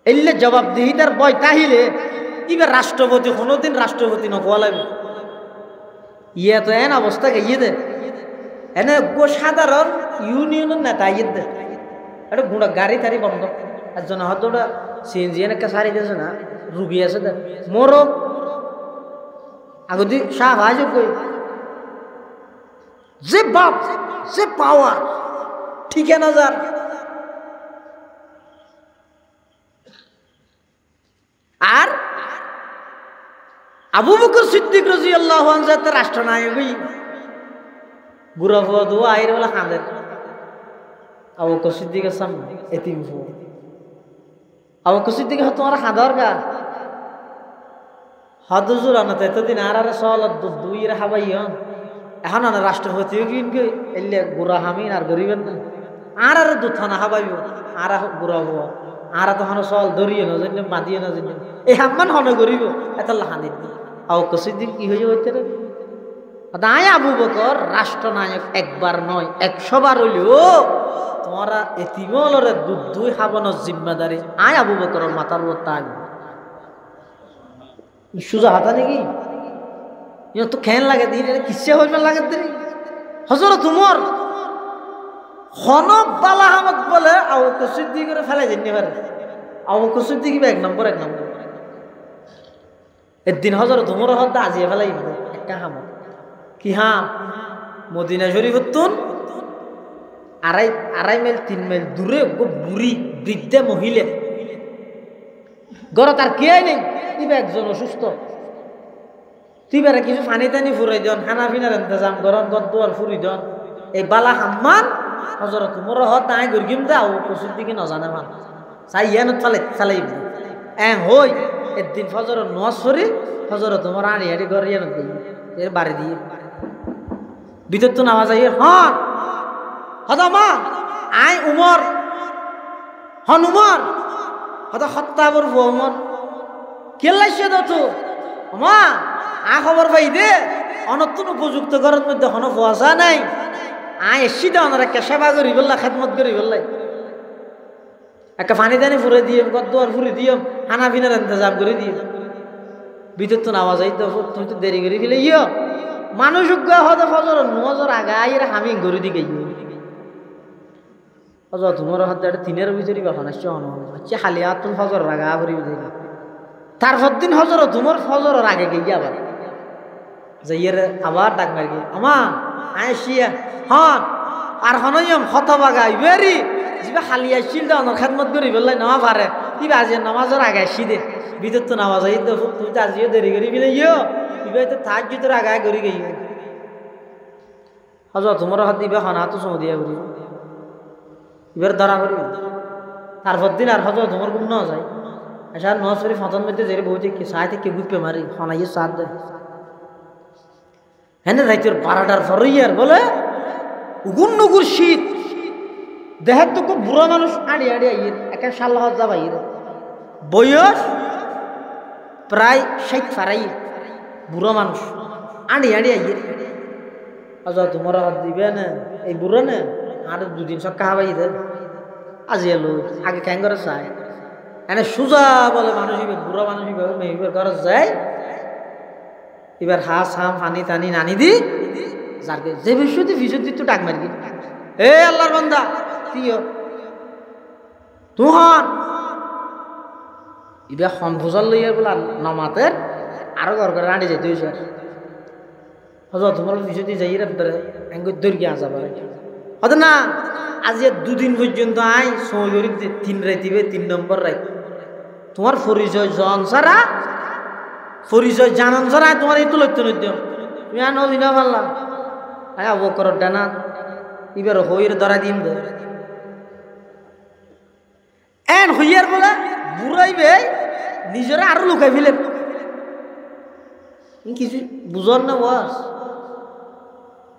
এলে জবাব দিহি তার বই তাহিলে এবার রাষ্ট্রপতি কোনোদিন রাষ্ট্রপতি নকোয়া লাগবে ইয়ে তো এন অবস্থা গিয়ে দে এনে গো সাধারণ ইউনিয়নের নেতা ইয়ে দে এটা গুঁড়া গাড়ি টাড়ি বন্ধ একজন হয়তো ওটা সিএনজি একটা সারি দিয়েছে না রুগী আছে দে মোরও আগদি শাহ ভাই কই যে বাপ যে পাওয়ার ঠিক না যার আর আবু বকর সিদ্দিক রাদিয়াল্লাহু আনহু যাতে রাষ্ট্রনায়ক হই বুড়া ফুয়া দো আইরে বলে খাঁদের আবু বকর সিদ্দিকের সামনে এতিম ফুয়া আবু বকর সিদ্দিক তোমার খাঁদর গা হদুজুর আনতে এতদিন আর সহলত দুই হাবাই এখন আনা রাষ্ট্রপতি কিন্তু এলে গুড়া হামিন আর গরিবেন না আর দুথানা হাবাইব আর গুড়া হওয়া আর তখন সল ধরিয়ে না জানি বাঁধিয়ে না জানি এই হাম্মান হনে গরিব এত লাহানি আবু বকর সিদ্দিক কি হয়ে হইতে রে তাই আবু বকর রাষ্ট্রনায়ক একবার নয় 100 বার হইলেও তোমরা এতিমলরে দুই হাবানোর জিম্মাদারি আয় আবু বকরের মাথার উপর তাই সুজা হাতা নাকি তো খেন লাগে দিন কিসে হইবে লাগে হজরত উমর হনক বালা হামক বলে আবু বকর সিদ্দিক করে ফেলে যেতে পারে আবু বকর সিদ্দিক এক নম্বর একদিন হজরত উমর হত্যা আজিয়ে ফেলাই একটা হামক কি হাম মদিনা শরীফ তুন আড়াই মাইল 3 মাইল দূরে বুড়ি বৃদ্ধা মহিলা ঘর তার কে নেই ইবে একজন অসুস্থ তুই বেড়া কিছু পানি টানি ফুরাই দন খানা পিনার ইন্তজাম করন গদ্দুয়ার ফুরি দন এই বালা হাম্মান হজরত উমর তাই গরিম দে আবু বকর সিদ্দিক নজানে মান চাই ইয়ান চালাই হই একদিন ফজর নজ ফরি হজরত উমর আড়ি হাড়ি ঘর ইয়ান এর বাড়ি দিয়ে ভিতর তো নামাজ আই হন হদা মা আই উমর হন উমর হদা হত্যাবর উমর কেলাইছে তো মা খবর পাই দে অনতুন উপযুক্ত ঘরের মধ্যে হন পয়সা নাই আয় এসি দে অনার একটা সেবা করি বললা খেদমত করি বললাই একটা পানি দানি ফুরে দিয়ে গদ্দুয়ার ফুরে দিয়ে খানা পিনার ইন্তজাম করে দিয়ে ভিতর তো নামাজ আই তুমি তো দেরি করে ফেলে মানুষ হতে ফজর নজর আগা আইরে হামি গড়ি দিকে ফজর তোমার হাতে তিনের ভিতরে কখন আসছে হচ্ছে খালি আর তুমি ফজর আগা ভরি দেখি তারপর দিন হজর তোমার ফজরের আগে গিয়ে আবার যাইয়ের আবার ডাক মারি গিয়ে আমা আইসিয়া হন আর হনইম হত বাগাই বেরি যিবা খালি আসছিল দে অনর খেদমত করি বললাই নামা পারে কিবা আজি নামাজের আগে আসি দে ভিতর তো নামাজ আই তো তুই তো আজিও দেরি করি বিলে ইবে তো থাক ভিতরে আগে করি গই হজর তোমার হাত দিবে হন হাতও চমু দিয়া করি এবার ধরা করি তারপর দিন আর হজর তোমার ঘুম না যায় আচ্ছা নজরি ফতন মধ্যে যে বউতে কি সাই থেকে গুপে মারি হনাইয়ে সাথ দেয় হ্যাঁ রাইতের 12টার ফরইয়ার বলে উগুর শীত দেহের তো খুব বুড়া মানুষ আড়ি আইয়ের একা সাল্লাহ যাবাই বয়স প্রায় 60 ফারাই বুড়া মানুষ আড়ি আইয়ের আচ্ছা তোমার হাত দিবে না এই বুড়া না আর 2 দিন সব খাওয়াই দে আজি এলো আগে ক্যাং করে চায় এনে সোজা বলে মানুষ বুড়া মানুষ মেয়েবার ঘর যায় এবার হাঁস হাম পানি টানি নানি দি যারকে যে বিষয়টি বিশুদ্ধি তো ডাক মারি এ আল্লাহর বান্দা তুইও তুহন এবার হন ভোজাল লইয়া বলে নমাতের আরো ঘর করে রাঁধে যেতে হয়েছে হজর তোমার বিশুদ্ধি যাই দৈর্ঘ্য আসা পারে হতো না আজ 2 দিন পর্যন্ত আই সময় করি 3 রাইতিবে 3 নম্বর রাইত তোমার পরিচয় জন ছাড়া পরিচয় জানান ছাড়া তোমার এই তো লইতে নইতে তুমি আর নদী না পারলাম আয় আবু বকর ডানা এবার হইয়ের ধরা দিন দে এন হইয়ার বলে বুড়াইবে নিজেরা আরো লুকাই ফেলে কিছু বুঝন না বস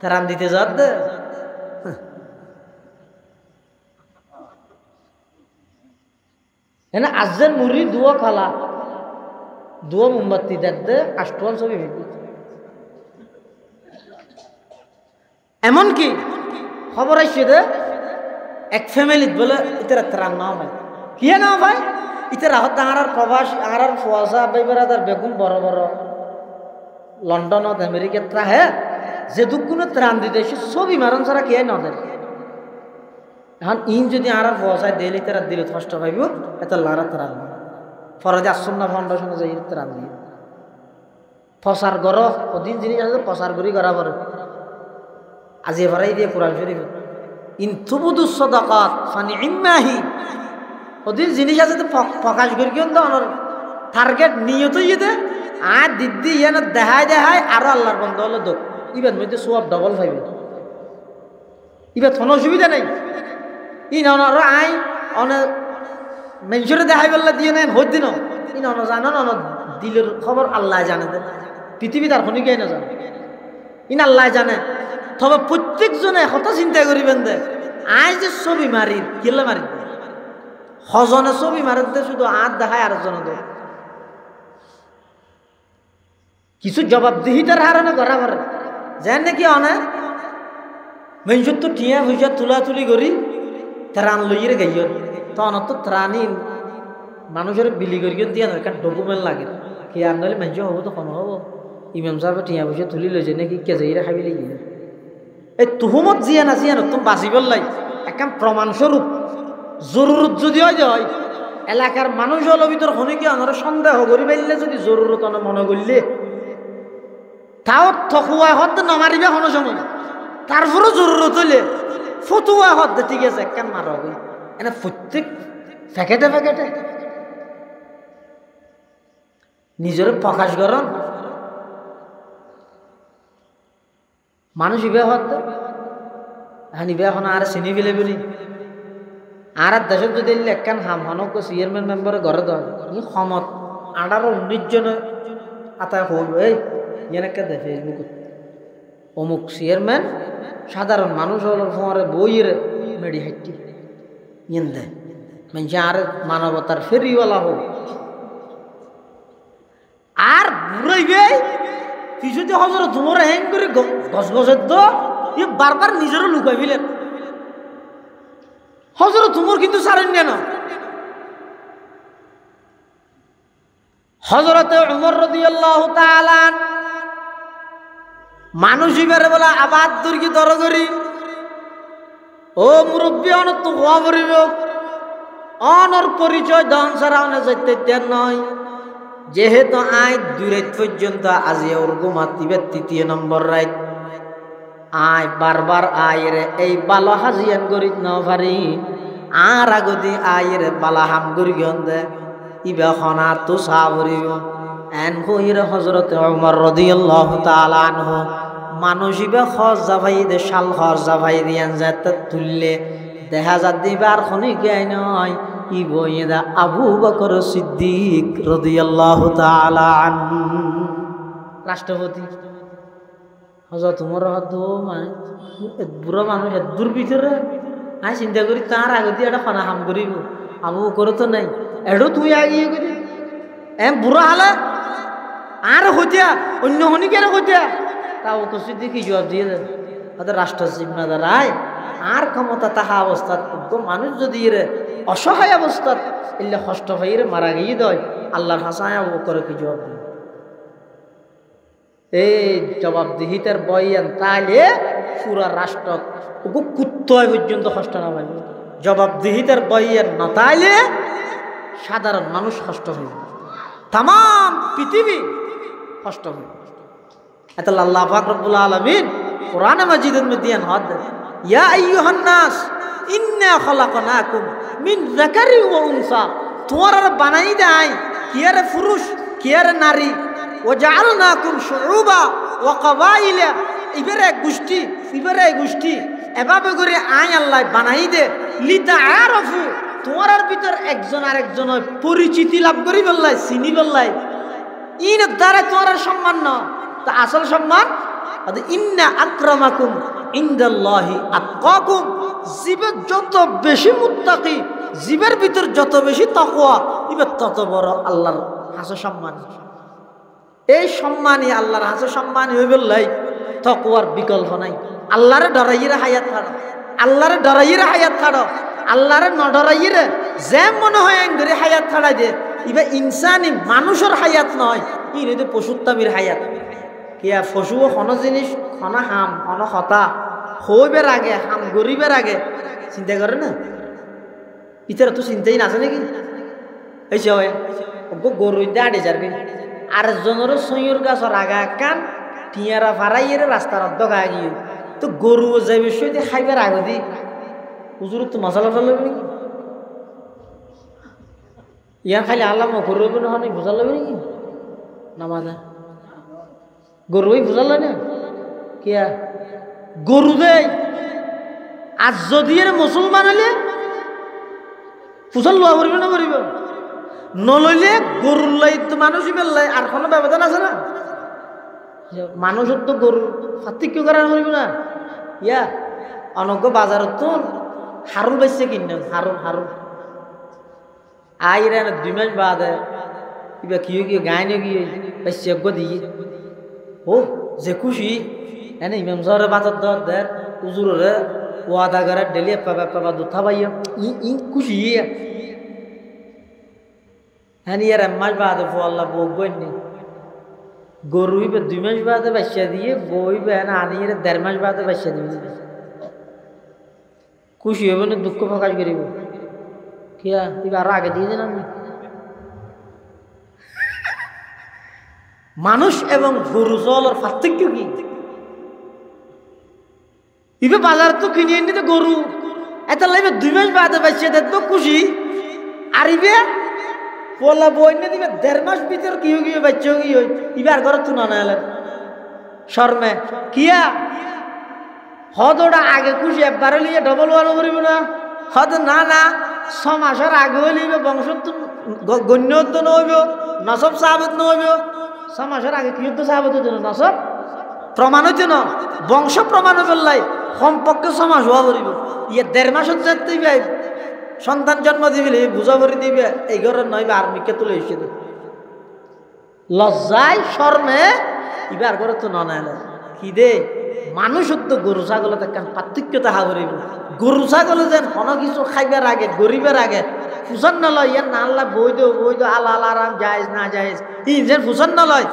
তারাম দিতে যাত দে হ্যাঁ আজের মুড়ি দুয়া খালা দুয়া মোমবাতি দেখতে কাস্টল ছবি ভেবে এমনকি খবর আসছে দে এক ফ্যামিলিত বলে ইতারা ত্রাণ নাও ভাই কি নাও ভাই ইতারা হতে আর প্রবাস আর ফুয়াশা বেবার বেগুন বড় বড় লন্ডনত আমেরিকা ত্রাহে যে দুগুণ ত্রাণ দিতে ছবি মারণ ছাড়া কে নদের এখন ইন যদি আর ফুয়াশায় দিলে তারা দিলে কষ্ট পাইব এত লারা ত্রাণ ফরাজে আসন্না ফাউন্ডেশনে যাই ত্রাণ দিয়ে ফসার গর অদিন জিনিস আছে ফসার করি করা পরে আজি এবারাই দিয়ে কোরআন শরীফ ইন তুবুদুস সাদাকাত ফানি'মাহি ওদিন জিনিস আছে তো প্রকাশ করি কিন্তু অনর টার্গেট নিয়তই দে আর দিদি ইয়ান দেখায় দেখায় আরো আল্লাহর বন্ধ হলো দোক ইবার মধ্যে সব ডবল পাইবে ইবার কোনো অসুবিধা নাই ই না আরো আই অনেক মানুষের দেখাই বললে দিয়ে নেন হই দিন ই না জানো না দিলের খবর আল্লাহ জানে দে পৃথিবী তার খনি কে না জানে ইন আল্লাহ জানে তবে প্রত্যেকজনে কত চিন্তা করিবেন দে আই যে ছবি মারির কিল্লা মারি হজনে ছবি মারিতে শুধু আট দেখায় আর জন দে কিছু জবাবদিহিতার হারণে করা করে যেন নাকি অনেক মানুষের তো টিয়া পয়সা তুলাতুলি করি ত্রাণ লইয়ে গাইয় তখন তো ত্রাণই মানুষের বিলি করি দিয়ে না কারণ ডকুমেন্ট লাগে কি আর নাহলে মানুষ হবো তো কোনো হবো ইমাম সাহেব টিয়া পয়সা তুলি লইছে নাকি কেজাইরা খাবি লাগিয়ে এই তুহুমত জিয়া না জিয়া তুমি বাঁচিবার লাই একদম প্রমাণস্বরূপ জরুরত যদি হয় এলাকার মানুষ হলো ভিতর হনিকে অনারা সন্দেহ করি পাইলে যদি জরুরত মনে করলে তাও থকুয়া হত নমারিবে কোনো সময় তারপরও জরুরত হইলে ফতুয়া হত ঠিক আছে একখান মারা হবে এনে প্রত্যেক ফ্যাকেটে ফ্যাকেটে নিজের প্রকাশ করন মানুষ ইবে হত ইবে এখন আর চিনি ফেলে বলি আর দেশত যদি একখান হাম হনক চেয়ারম্যান মেম্বারের ঘরে দেয় ই সমত 18-19 জনে আতায় হইব এই ইয়ানকে দেয় ফেসবুকত অমুক চেয়ারম্যান সাধারণ মানুষ হল ফোঁয়ারে বইয়ের মেডি হাইটি ইয়েন দেয় মানে আর মানবতার ফেরিওয়ালা হোক আর বুড়াইবে কিছুতে হজর তোমার হ্যাং করে গছ গছের তো ই বারবার নিজেরও লুকাই ফেলেন হজর তোমার কিন্তু সারেন কেন হজরতে উমর রাদিয়াল্লাহু তাআলা মানুষ ইবারে বলা আবাদ দুর্গি দর করি ও মুরব্বী অন তো হওয়া পড়িব অনর পরিচয় দন সারা অনে যাইতে নয় যেহেতু আয় 2 রাত পর্যন্ত আজি ওর ঘুমাতিবে 3 নম্বর রাত আয় বারবার আয়ের এই বালো হাজিয়ান করি না পারি আর আগদি আয়ের বালা হাম করি গন্দে ইবে খনা তো সাবরিব এন কইরে হযরত ওমর রাদিয়াল্লাহু তাআলা আনহু মানুষ ইবে খজ জাভাই দে শাল খজ জাভাই দিয়ান যাত তুললে দেখা যা দিবার খনি গায় নয় ইবো ইদা আবু বকর সিদ্দিক রাদিয়াল্লাহু তাআলা আনহু রাষ্ট্রপতি হযরত ওমর হতো মানে বুড়া মানুষ দূর ভিতরে আমি চিন্তা করি তার আগতে একটা খানা হাম করিব আবু বকর তো নাই এডো তুই আগিয়ে করি এম বুড়া হালে আর হইয়া অন্য হনিকের হইয়া তাও কসিদ্ধি কি জবাব দিয়ে দেন তাদের রাষ্ট্র জিম্মাদার আয় আর ক্ষমতা তাহা অবস্থা মানুষ যদি এর অসহায় অবস্থা এলে কষ্ট হয়ে মারা গিয়ে দেয় আল্লাহর হাসায় আবু বকর কি জবাব দেয় এই জবাবদিহিতার বয়ান তাইলে পুরা রাষ্ট্র কুত্তয় পর্যন্ত কষ্ট না পাইব জবাবদিহিতার বয়ান না তাইলে সাধারণ মানুষ কষ্ট হইব তাম পৃথিবী কষ্ট হইব এত আল্লাহ পাক রব্বুল আলামিন কোরআনে মাজিদের মধ্যে হাত দেন ইয়া আইয়ুহান নাস ইন্না খলাকনাকুম মিন যাকারি ওয়া উনসা তোমারা বানাই দেয় কি আরে পুরুষ কি আরে নারী ওয়াজআলনাকুম শুউবা ওয়া কবাইলা ইবারে গোষ্ঠী ইবারে গোষ্ঠী এভাবে করে আই আল্লাহ বানাই দে লিতাআরাফু তোমার ভিতর একজন আরেকজনের পরিচিতি লাভ করি বললাই চিনি বললাই ইন দ্বারা তোমার সম্মান না তা আসল সম্মান ইন্না আকরামাকুম ইনদাল্লাহি আতকাকুম জীবের যত বেশি মুত্তাকি জীবের ভিতর যত বেশি তাকওয়া ইবার তত বড় আল্লাহর হাসে সম্মান এই সম্মানই আল্লাহর হাসে সম্মান হয়ে বললাই তাকওয়ার বিকল্প নাই আল্লাহরে ডরাইয়ে হায়াত ছাড়ো আল্লাহরে ডরাইয়ে হায়াত ছাড়ো আল্লাহরে ন ডরাইয়ে যে মনে হয় এঙ্গরে হায়াত ছাড়াই দে ইবা ইনসানি মানুষের হায়াত নয় ই রে পশুত্তামির হায়াত কিয়া পশুও কোনো জিনিস কোনো হাম কোনো হতা হইবের আগে হাম গরিবের আগে চিন্তা করে না ইতারা তো চিন্তাই নাছে নাকি এই যে গরু দাঁড়িয়ে যাবি আর জনের সইয়ের গাছর আগা কান টিয়ারা ফারাইয়ের রাস্তার অর্ধ গা গিয়ে তো গরু যাইবে সইতে খাইবার আগে দি হুজুর তো মশলা ফেলে নাকি ইয়ার খালি আল্লাহ মখর রইবে না বুঝা লাগবে নাকি নামাজে গরুই বুঝাল না কিয়া গরু দেয় আর যদি এর মুসলমান হইলে ফুসল লোয়া করিব না করিব নলইলে গরুর লাই তো মানুষই বেললাই আর কোনো ব্যবধান আছে না মানুষের তো গরু পার্থক্য করা করিব না ইয়া অনজ্ঞ বাজারত তো হারুল বেচছে কিনলাম হারুল আইরে 2 মাস বাদে কিবা কি গায়নে গিয়ে বেচছে দিয়ে ও যে খুশি এনে ইমাম সাহেবের বাজার দর দের হুজুরে ওয়াদা করে ডেলি পাবা দুধা পাইয়া ই খুশি হ্যাঁ ইয়ার 1 মাস বাদে আল্লাহ বউ বইনি গরু হইবে 2 মাস বাদে বাচ্চা দিয়ে বউ হইবে না আনি 1.5 মাস বাদে বাচ্চা দিবে খুশি হবে না দুঃখ প্রকাশ করিব কিয়া এবার আরো আগে দিয়ে দেন আমি মানুষ এবং গরু জলের পার্থক্য কি ইবে বাজার তো কিনে এনে তো গরু এত লাগবে 2 মাস বাদে বাচ্চা দেব খুশি আর ইবে বলা বই না দিবে 1.5 মাস ভিতর কি গিয়ে বাচ্চা গিয়ে ইবার ঘর তো না এলে শর্মে কিয়া হদটা আগে খুশি একবার লিয়ে ডবল ওয়ান করিব না হদ না 6 মাসের আগে হইলে বংশ গণ্য তো নইব নসব সাহাবত নইব 6 মাসের আগে কি তো সাহাবত হতো না নসব প্রমাণ হইতো না বংশ প্রমাণ করলাই কমপক্ষে 6 মাস হওয়া করিব ইয়ে 1.5 মাসের যাতে ভাই সন্তান জন্ম দিবি বুঝা করে দিবে এই ঘরের নইবে আর্মিকে তুলে এসে দেবে লজ্জায় শর্মে ইবার ঘরে তো না এলে কি দে মানুষ তো গরু ছাগল দেখেন পার্থক্য দেখা করিব গরু ছাগল যেন কোনো কিছু খাইবার আগে গরিবের আগে ফুসন না লয় ইয়ার না আল্লাহ বই দো আল্লাহ আরাম যাইজ না যাইজ ই যেন ফুসন না লয়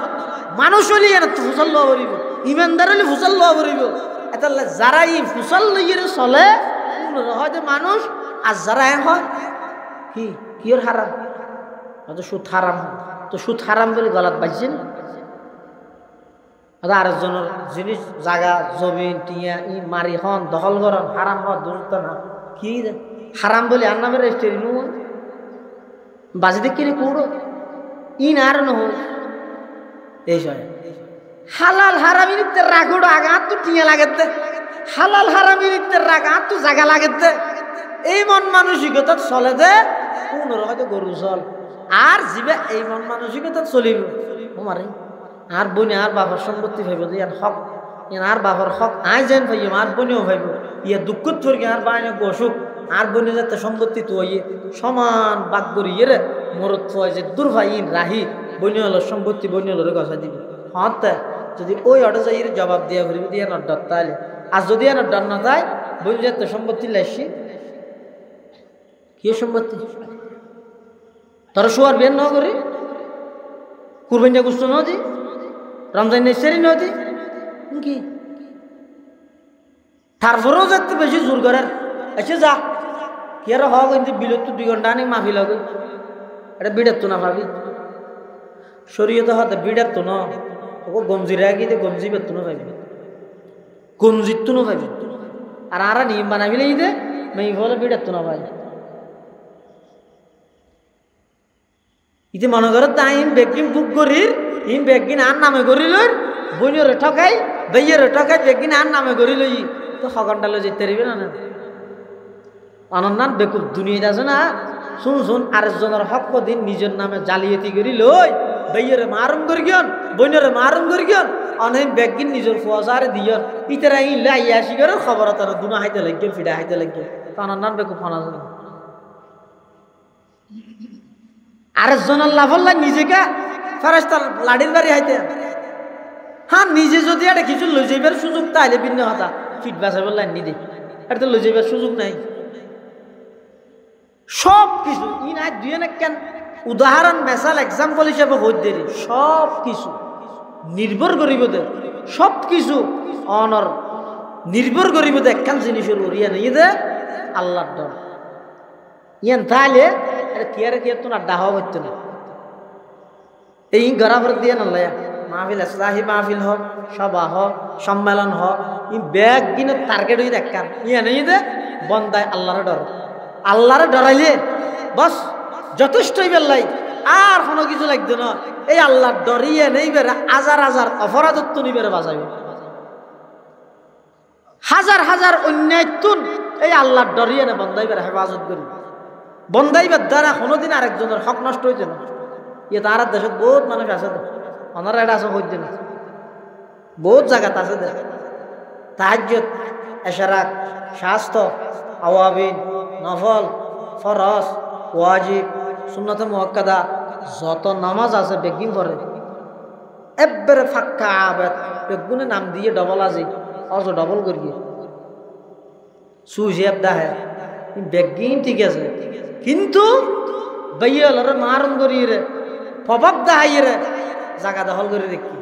মানুষ হলি এর ফুসল লওয়া করিব ইমানদার হলে ফুসল লওয়া করিব এটা যারা ই ফুসল লইয়ে চলে হয়তো মানুষ আর যারা হয় কিয়র হারাম হয়তো সুদ হারাম তো সুদ হারাম বলে গলাত বাজছেন আরেকজনের জিনিস জায়গা জমিন টিয়া ই মারি হন দখল করন হারাম হওয়ার দূরত্ব না কি হারাম বলে আর নামের রেস্টেরি নো বাজি দেখি কুড়ো ই না আর নহ এই হালাল হারামি নিতে রাখুড়ো আগে আর তো টিয়া লাগেতে হালাল হারামি নিতে রাখ আর তো জায়গা লাগেতে এই মন মানসিকতা চলে যে পুনর হয়তো গরু চল আর জিবে এই মন মানসিকতা চলিব মারে আর বনে আর বাবার সম্পত্তি ভাইব ইয়ার হক আর বাবার হক আই যেন ভাইব আর বনেও ভাইব ইয়া দুঃখত থরকে আর বাইনে অসুখ আর বনে যাতে সম্পত্তি তো ইয়ে সমান বাক করি ইয়ে মরত থয় যে দূর ভাই ইন রাহি বনে হলো সম্পত্তি বনে হলো গছা দিবি হতে যদি ওই অটো যাই জবাব দিয়া ঘুরিবি দিয়ে না ডর তাইলে আর যদি আর ডর না যায় বনে যাতে সম্পত্তি লাইছি কি সম্পত্তি তোর শোয়ার বের ন করি কুরবানি গুস্ত নদী রমজান নেশারি নদী কি তারপরেও যাতে বেশি জোর করার আচ্ছা যা কি আর হক কিন্তু বিলত তো 2 ঘন্টা নেই মাফি লাগে এটা বিড়ার তো না ভাবি শরীয়তে হতে বিড়ার তো না ও গঞ্জি রাখি দে গঞ্জি বেত না ভাবি গঞ্জিত তো না ভাবি আর আরা নিয়ম বানাবিলে দে মেয়ে বলে বিড়ার তো না ভাই ইতে মনে করো তাই বেগিন বুক করির ইন বেগিন আর নামে করি লই বইনের ঠকাই বেয়ের ঠকাই বেগিন আর নামে করি লই তো হগন্ডালে যেতে পারবে না না অনন্যান বেকুব দুনিয়া আছে না শুন আরেকজনের হক দিন নিজের নামে জালিয়াতি করি লই বেয়ের মারুম করি গিয়ন বইনের মারুম করি গিয়ন অনেক বেগিন নিজের ফসারে দিয়ন ইতারা ই লাই আসি করে খবর তার দুনা হাইতে লাগিল ফিডা হাইতে লাগিল অনন্যান বেকুব ফনা আছে আরেকজনের লাভল্লা নিজেকে ফেরেশতার লাড়ির বাড়ি হাইতে হ্যাঁ নিজে যদি এটা কিছু লই যাইবার সুযোগ তাইলে ভিন্ন কথা ফিট বাঁচাবার লাইন নিদে এটা তো লই যাইবার সুযোগ নাই সব কিছু ই নাই দুই কেন উদাহরণ মেসাল এক্সাম্পল হিসাবে হইতে দেরি সব কিছু নির্ভর করিব দে সব কিছু অনর নির্ভর করিব দে একখান জিনিসের উড়িয়া নিয়ে দে আল্লাহর ডর ইয়ান তাইলে এটা কি আর তো না ডাহা হইতো না এই গরাবর দিয়ে না লয়া মাহফিল ইসলাহি মাহফিল হোক সভা হোক সম্মেলন হোক ই ব্যাগ কিনে টার্গেট হয়ে দেখান ইয়া নেই দে বন্দায় আল্লাহর ডর আল্লাহর ডরাইলে বস যথেষ্টই বেল্লাই আর কোনো কিছু লাগতো না, এই আল্লাহ ডরিয়ে নেই বেড়ে হাজার হাজার অপরাধত্ব নিবেড়ে বাঁচাইবে, হাজার হাজার অন্যায়তুন এই আল্লাহ ডরিয়ে না বন্দাইবার হেফাজত করি। বন্দাইবার দ্বারা কোনোদিন আরেকজনের হক নষ্ট হইছে না। ইয়ে তার দেশত বহুত মানুষ আছে, ওনারা এটা আছে হইছে না, বহুত জায়গাত আছে। তাহাজ্জুদ, এশরাক, শাস্ত্র, আওয়াবিন, নফল, ফরজ, ওয়াজিব, সুন্নতে মুআক্কাদা যত নামাজ আছে বেগিন করে একবারে ফাক্কা আবাদ বেগুনে নাম দিয়ে ডবল আজি অজ ডবল করিয়ে সুজেব দাহে বেগিন ঠিক আছে, কিন্তু বাইয়ালরে মারণ করিয়ে রে প্রভাব দাহাইয়ে রে জায়গা দখল করে দেখি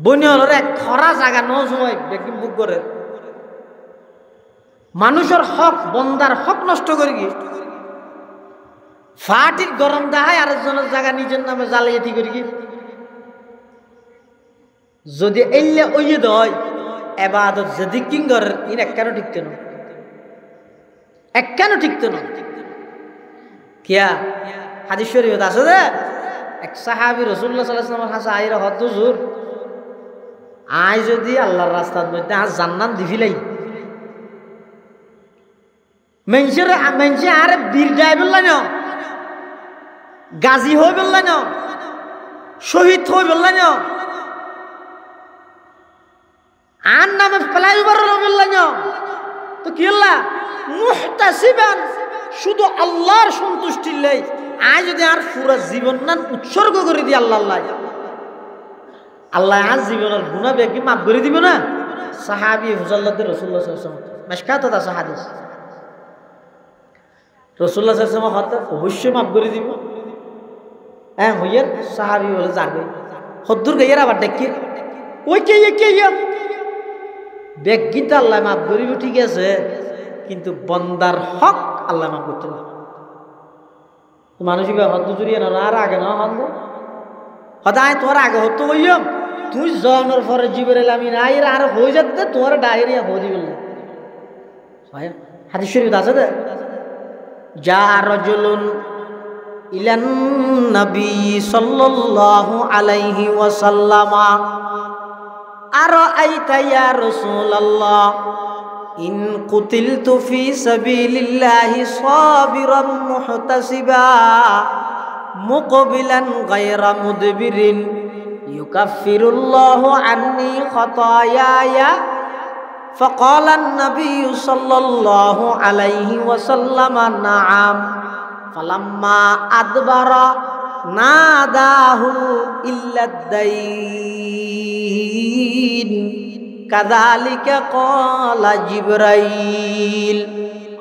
বনিয়ালরে খরা জায়গা ন সময় বেগিন বুক করে মানুষের হক বন্দার হক নষ্ট করি গিয়ে ফাটির গরম দেখায় আরেকজনের জায়গা নিজের নামে জালিয়াতি করি গিয়ে যদি এলে ওইয়ে দেয় এবাদত যদি কিং করেন ইন একখানো ঠিকতো না, একখানো ঠিকতো না। কিয়া হাদিস শরীফত আছে যে এক সাহাবী রাসূলুল্লাহ সাল্লাল্লাহু আলাইহি ওয়াসাল্লাম হাসা আইরা হদ হুজুর আই যদি আল্লাহর রাস্তার মধ্যে আজ জান্নাত দিফিলাই মেনসে আরে বীর যায় বললাই না, গাজী হয়ে বললাই না, শহীদ হয়ে বললাই না, আর নামে ফ্লাইওভার বললাই না, তো কি আল্লাহ মুহতাসিবান শুধু আল্লাহর সন্তুষ্টির লাই আজ যদি আর পুরো জীবন না উৎসর্গ করে দিই আল্লাহ আল্লাহ আজ জীবনের গুনাহ বেকি মাফ করে দিব না। সাহাবী হুজুল্লাহ রাসূলুল্লাহ সাল্লাল্লাহু আলাইহি ওয়াসাল্লাম মাসকাত আছে হাদিস রাসূলুল্লাহ সাল্লাল্লাহু আলাইহি ওয়াসাল্লাম অবশ্যই মাফ করে দিব। হ্যাঁ হইয়া সাহাবী বলে যাবে হদ্দুর গাইয়ার আবার দেখি ওই কে বেগিটা আল্লাহ মাফ করিব ঠিক আছে, কিন্তু বন্দার হক আল্লাহ মাফ করতে না। মানুষই হদ্দ জুড়িয়ে না আর আগে না হন্দ সদায় তোমার আগে হতো হইম তুই জনের পরে জিবরাইল আমিন আইরা আর হয়ে যেতে তোমার ডায়রিয়া হয়ে দিবেন না। হাদিস শরীফ আছে দে যা রাজুলুন ইলান নবী সাল্লাল্লাহু আলাইহি ওয়াসাল্লাম আরাআইতা ইয়া রাসূলুল্লাহ ইন কুতিলতু ফি সাবিলিল্লাহি সাবিরান মুহতাসিবা মুকবিলান গায়রা মুদবিরিন ইউকাফিরুল্লাহু আন্নি খাতায়ায়া ফাকালা an-nabiyyu sallallahu alayhi wa sallam na'am falamma adbara nadahu illa ad-dayn kadhalika qala Jibrail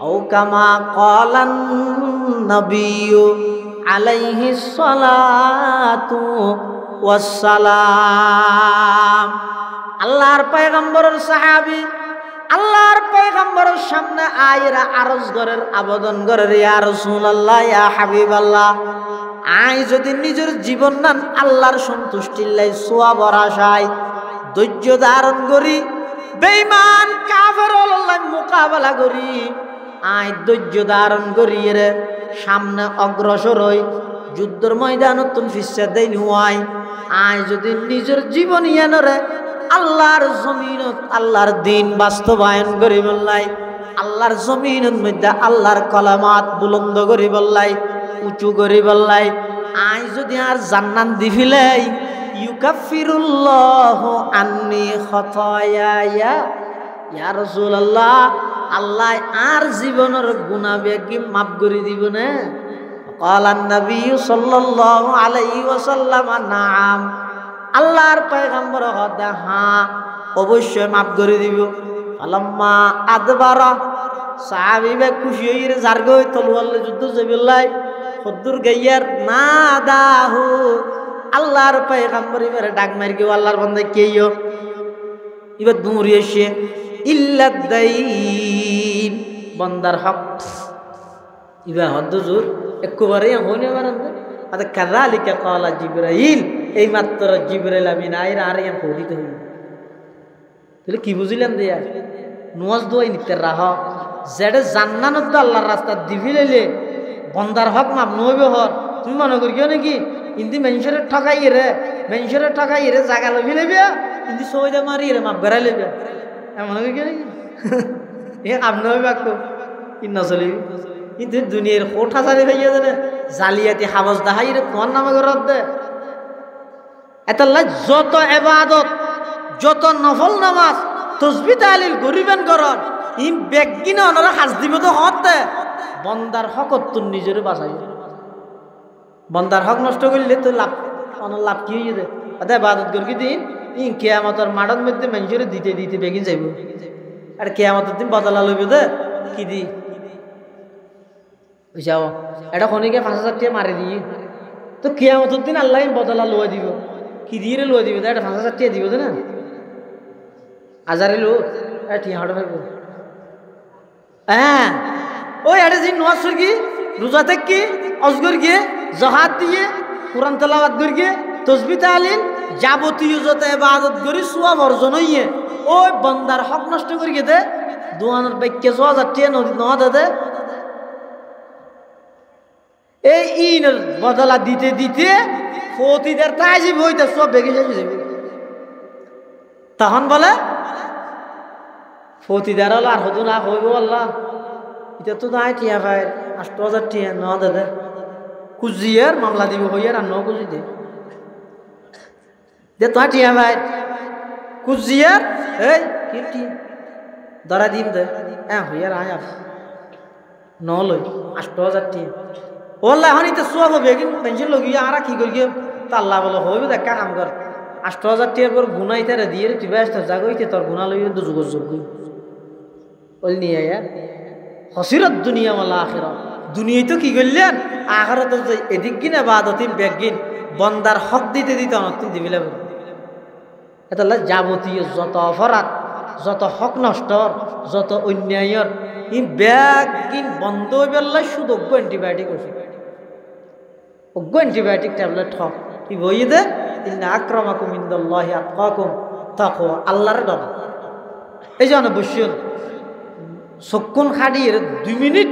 aw kama qala an-nabiyyu alayhi salatu wassalam। আল্লাহর পয়গম্বরের সাহাবী আল্লাহর পয়গম্বরের সামনে আইরা আরজ করের আবেদন করে ইয়া রাসূলুল্লাহ ইয়া হাবিবাল্লাহ আই যদি নিজের জীবন নান আল্লাহর সন্তুষ্টির লাই সওয়াবের আশায় ধৈর্য ধারণ করি বেঈমান কাফেরর লাই মোকাবেলা করি আই ধৈর্য ধারণ করি রে সামনে অগ্রসর হই যুদ্ধের ময়দানত ফিসা দেন হওয়াই আই যদি নিজের জীবন ইয়ানরে আল্লাহর জমিনত আল্লাহর দিন বাস্তবায়ন করি বললাই আল্লাহর জমিনের মধ্যে আল্লাহর কলামাত বুলন্দ করি বললাই উঁচু করি বললাই আই যদি আর জান্নাত দিফিলাই ইউকাফিরুল্লাহু আন্নি খাতায়ায়া ইয়া রাসূলুল্লাহ আল্লাহ আর জীবনের গুনাহ বেকি মাফ করে দিব না। ক্বালা an-nabiyyu সাল্লাল্লাহু আলাইহি ওয়াসাল্লাম নাআম আল্লাহর পয়গম্বর হদা হ্যাঁ অবশ্যই মাফ করে দিব। ফালাম্মা আদবারা সাহাবীরা খুশি হইরে জারগই তলোয়ার যুদ্ধ জবিল্লাই হদ্দুর গাইয়ার না দাহু আল্লাহর পয়গম্বর এবারে ডাক মার গিয়ে আল্লাহর বান্দা কেইও এবার দূরে এসে ইল্লাদাইন বন্দার হক ইবা হদ্দুর একবারে হনে বারান্দা আদা কাযালিকা ক্বালা জিবরাইল এই মাত্র জিবরাইল আমিন আইরা আর ইয়ান পড়িতে হইল তাহলে কি বুঝিলেন দিয়া নওয়াজ দোয়াই নিতে রাহ যেটা জান্নাত আল্লাহর রাস্তা দিবিলেলে বন্দার হক মাপ নইবে হর তুমি মনে করিও নাকি ইন্দি মেনসরে ঠকাই রে জাগা লবি লেবিয়া ইন্দি সইদা মারি রে মাপ গড়াই লেবিয়া এমন করিও নাকি এ আপনার বাক্য ইন নচলিবি কিন্তু দুনিয়ার কোঠা চালি ভাইয়া জানে জালিয়াতি হাবস দাহাই রে তোমার নামে ঘরত দে এতাল্লাই যত এবাদত যত নফল নামাজ তসবি তাহলিল গরিবেন করন ইম বেগিনে অনরা হাজ দিব তো হতে বন্দার হকত তোর নিজের বাঁচাই বন্দার হক নষ্ট করলে তো লাভ অনার লাভ কি হয়ে যায় অর্থাৎ এবাদত করি দিন ইন কেয়ামতের মাঠের মধ্যে মানুষের দিতে দিতে বেগিন যাইব আর কেয়ামতের দিন বদলা লইব দে কি দি বুঝাও এটা খনিকে 5,000 টাকা মারি দিয়ে তো কেয়ামতের দিন আল্লাহ বদলা লোয়া দিব কি দিয়ে লোয়া দিব এটা 5,000 টাকা দিব না আজারে লো ঠিক হাঁটো ভাইব হ্যাঁ ওই এটা যে নোয়াজ কি রোজা থেকে অজগর গিয়ে জহাদ দিয়ে কোরআন তেলাওয়াত করি গিয়ে তসবি তাহলিল যাবতীয় যত ইবাদত করি সওয়াব অর্জন হইয়ে ওই বান্দার হক নষ্ট করি গিয়ে দে দোয়ানের বাক্যে 6,000 টাকা নদী নদ দে এই ইনের বদলা দিতে দিতে ফতিদের তাজিব হইতে সব বেগে যাবে তখন বলে ফতিদার আর হতো না হইব আল্লাহ এটা তো নাই টিয়া ভাই 8,000 টিয়া ন দাদা কুজিয়ার মামলা দিব হইয়ার আর ন কুজি দে তো টিয়া ভাই কুজিয়ার এই কি ধরা দিন দে হ্যাঁ হইয়ার আয় ন লই 8,000 টিয়া ওল্লা এখন এটা সব বেগিন পেনশন লগিয়ে আর কি করি তা আল্লাহ বলে হইব দেখা কাম কর 8,000 টিয়ার পর গুনাইতে দিয়ে তুই ব্যস্ত জাগইতে তোর গুণা লইবে তো যোগাযোগ ওই নিয়ে আয়া হসিরত দুনিয়া মালা আখিরাত দুনিয়ায় তো কি করলেন আখিরাত এদিক কিনা বাদতিন বেগিন বন্দার হক দিতে দিতে অনতি দিবিলে এটা যাবতীয় যত অপরাধ যত হক নষ্ট যত অন্যায়ের ই বেগিন বন্ধ হইবার শুধু অ্যান্টিবায়োটিক ওষুধ অ্যান্টিবায়োটিক ট্যাবলেট হক কি বই দে ইন্না আক্রামাকুম ইনদাল্লাহি আতকাকুম তাকওয়া আল্লাহর ডর এই জন্য বসুন সক্ষণ খাড়িয়ে 2 মিনিট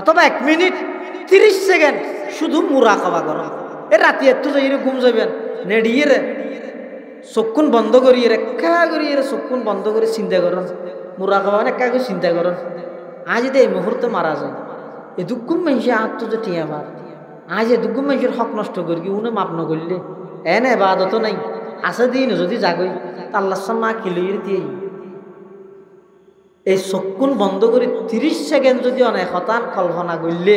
অথবা 1 মিনিট 30 সেকেন্ড শুধু মুরাকাবা করো এ রাতে একটু যাই ঘুম যাবেন নেড়িয়ে রে সক্ষণ বন্ধ করিয়ে একা করিয়ে সক্ষণ বন্ধ করে চিন্তা করুন মুরাকাবা মানে একা করে চিন্তা করুন আজ যদি এই মুহূর্তে মারা যায় এ দুঃখ মানুষের আত্ম যে টিয়া মার আজ এ দুঃখ মানুষের হক নষ্ট করি কি উনি মাপ নকরলে এনে বাদত নাই আছে দিন যদি জাগই আল্লাহর সামনে খিলিয়ে দিয়ে এই চক্ষুন বন্ধ করে 30 সেকেন্ড যদি অনেক হতান কল্পনা করলে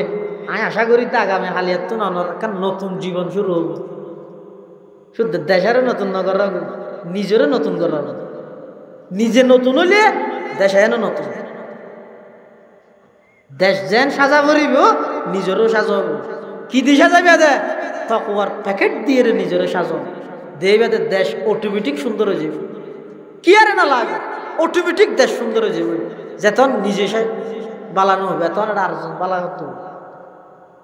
আমি আশা করি তো আগামী হালিয়াত নতুন জীবন শুরু হব শুধু দেশেরও নতুন নগর নিজেরও নতুন করা নিজে নতুন হইলে দেশ এনো নতুন দেশ যেন সাজা করিব নিজেরও সাজাব কি দিয়ে সাজাবে দে তকওয়ার প্যাকেট দিয়ে নিজেরও সাজাব দেবে দেশ অটোমেটিক সুন্দর হয়ে যাবে কি আর না লাগে অটোমেটিক দেশ সুন্দর হয়ে যাবে যেতন নিজে বালানো হবে এতন আর বালা হতো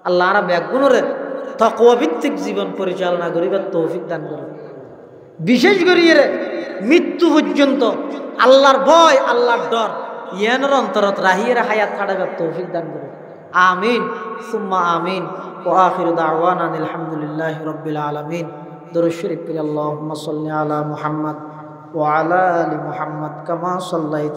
আল্লাহ আর ব্যাগুণরে তাকওয়া ভিত্তিক জীবন পরিচালনা করিবার তৌফিক দান করে বিশেষ করে মৃত্যু পর্যন্ত আল্লাহর ভয় আল্লাহর ডর ইয়ানের অন্তরত রাহিয়ে হায়াত কাটাবার তৌফিক দান করে আমিন সুম্মা আমিন ওয়া আখিরু দাওয়ানা আলহামদুলিল্লাহি রাব্বিল আলামিন দরুদ শরীফ পড়ি আল্লাহুম্মা সাল্লি আলা মুহাম্মদ ওয়া আলা আলি মুহাম্মদ কামা সাল্লাইতা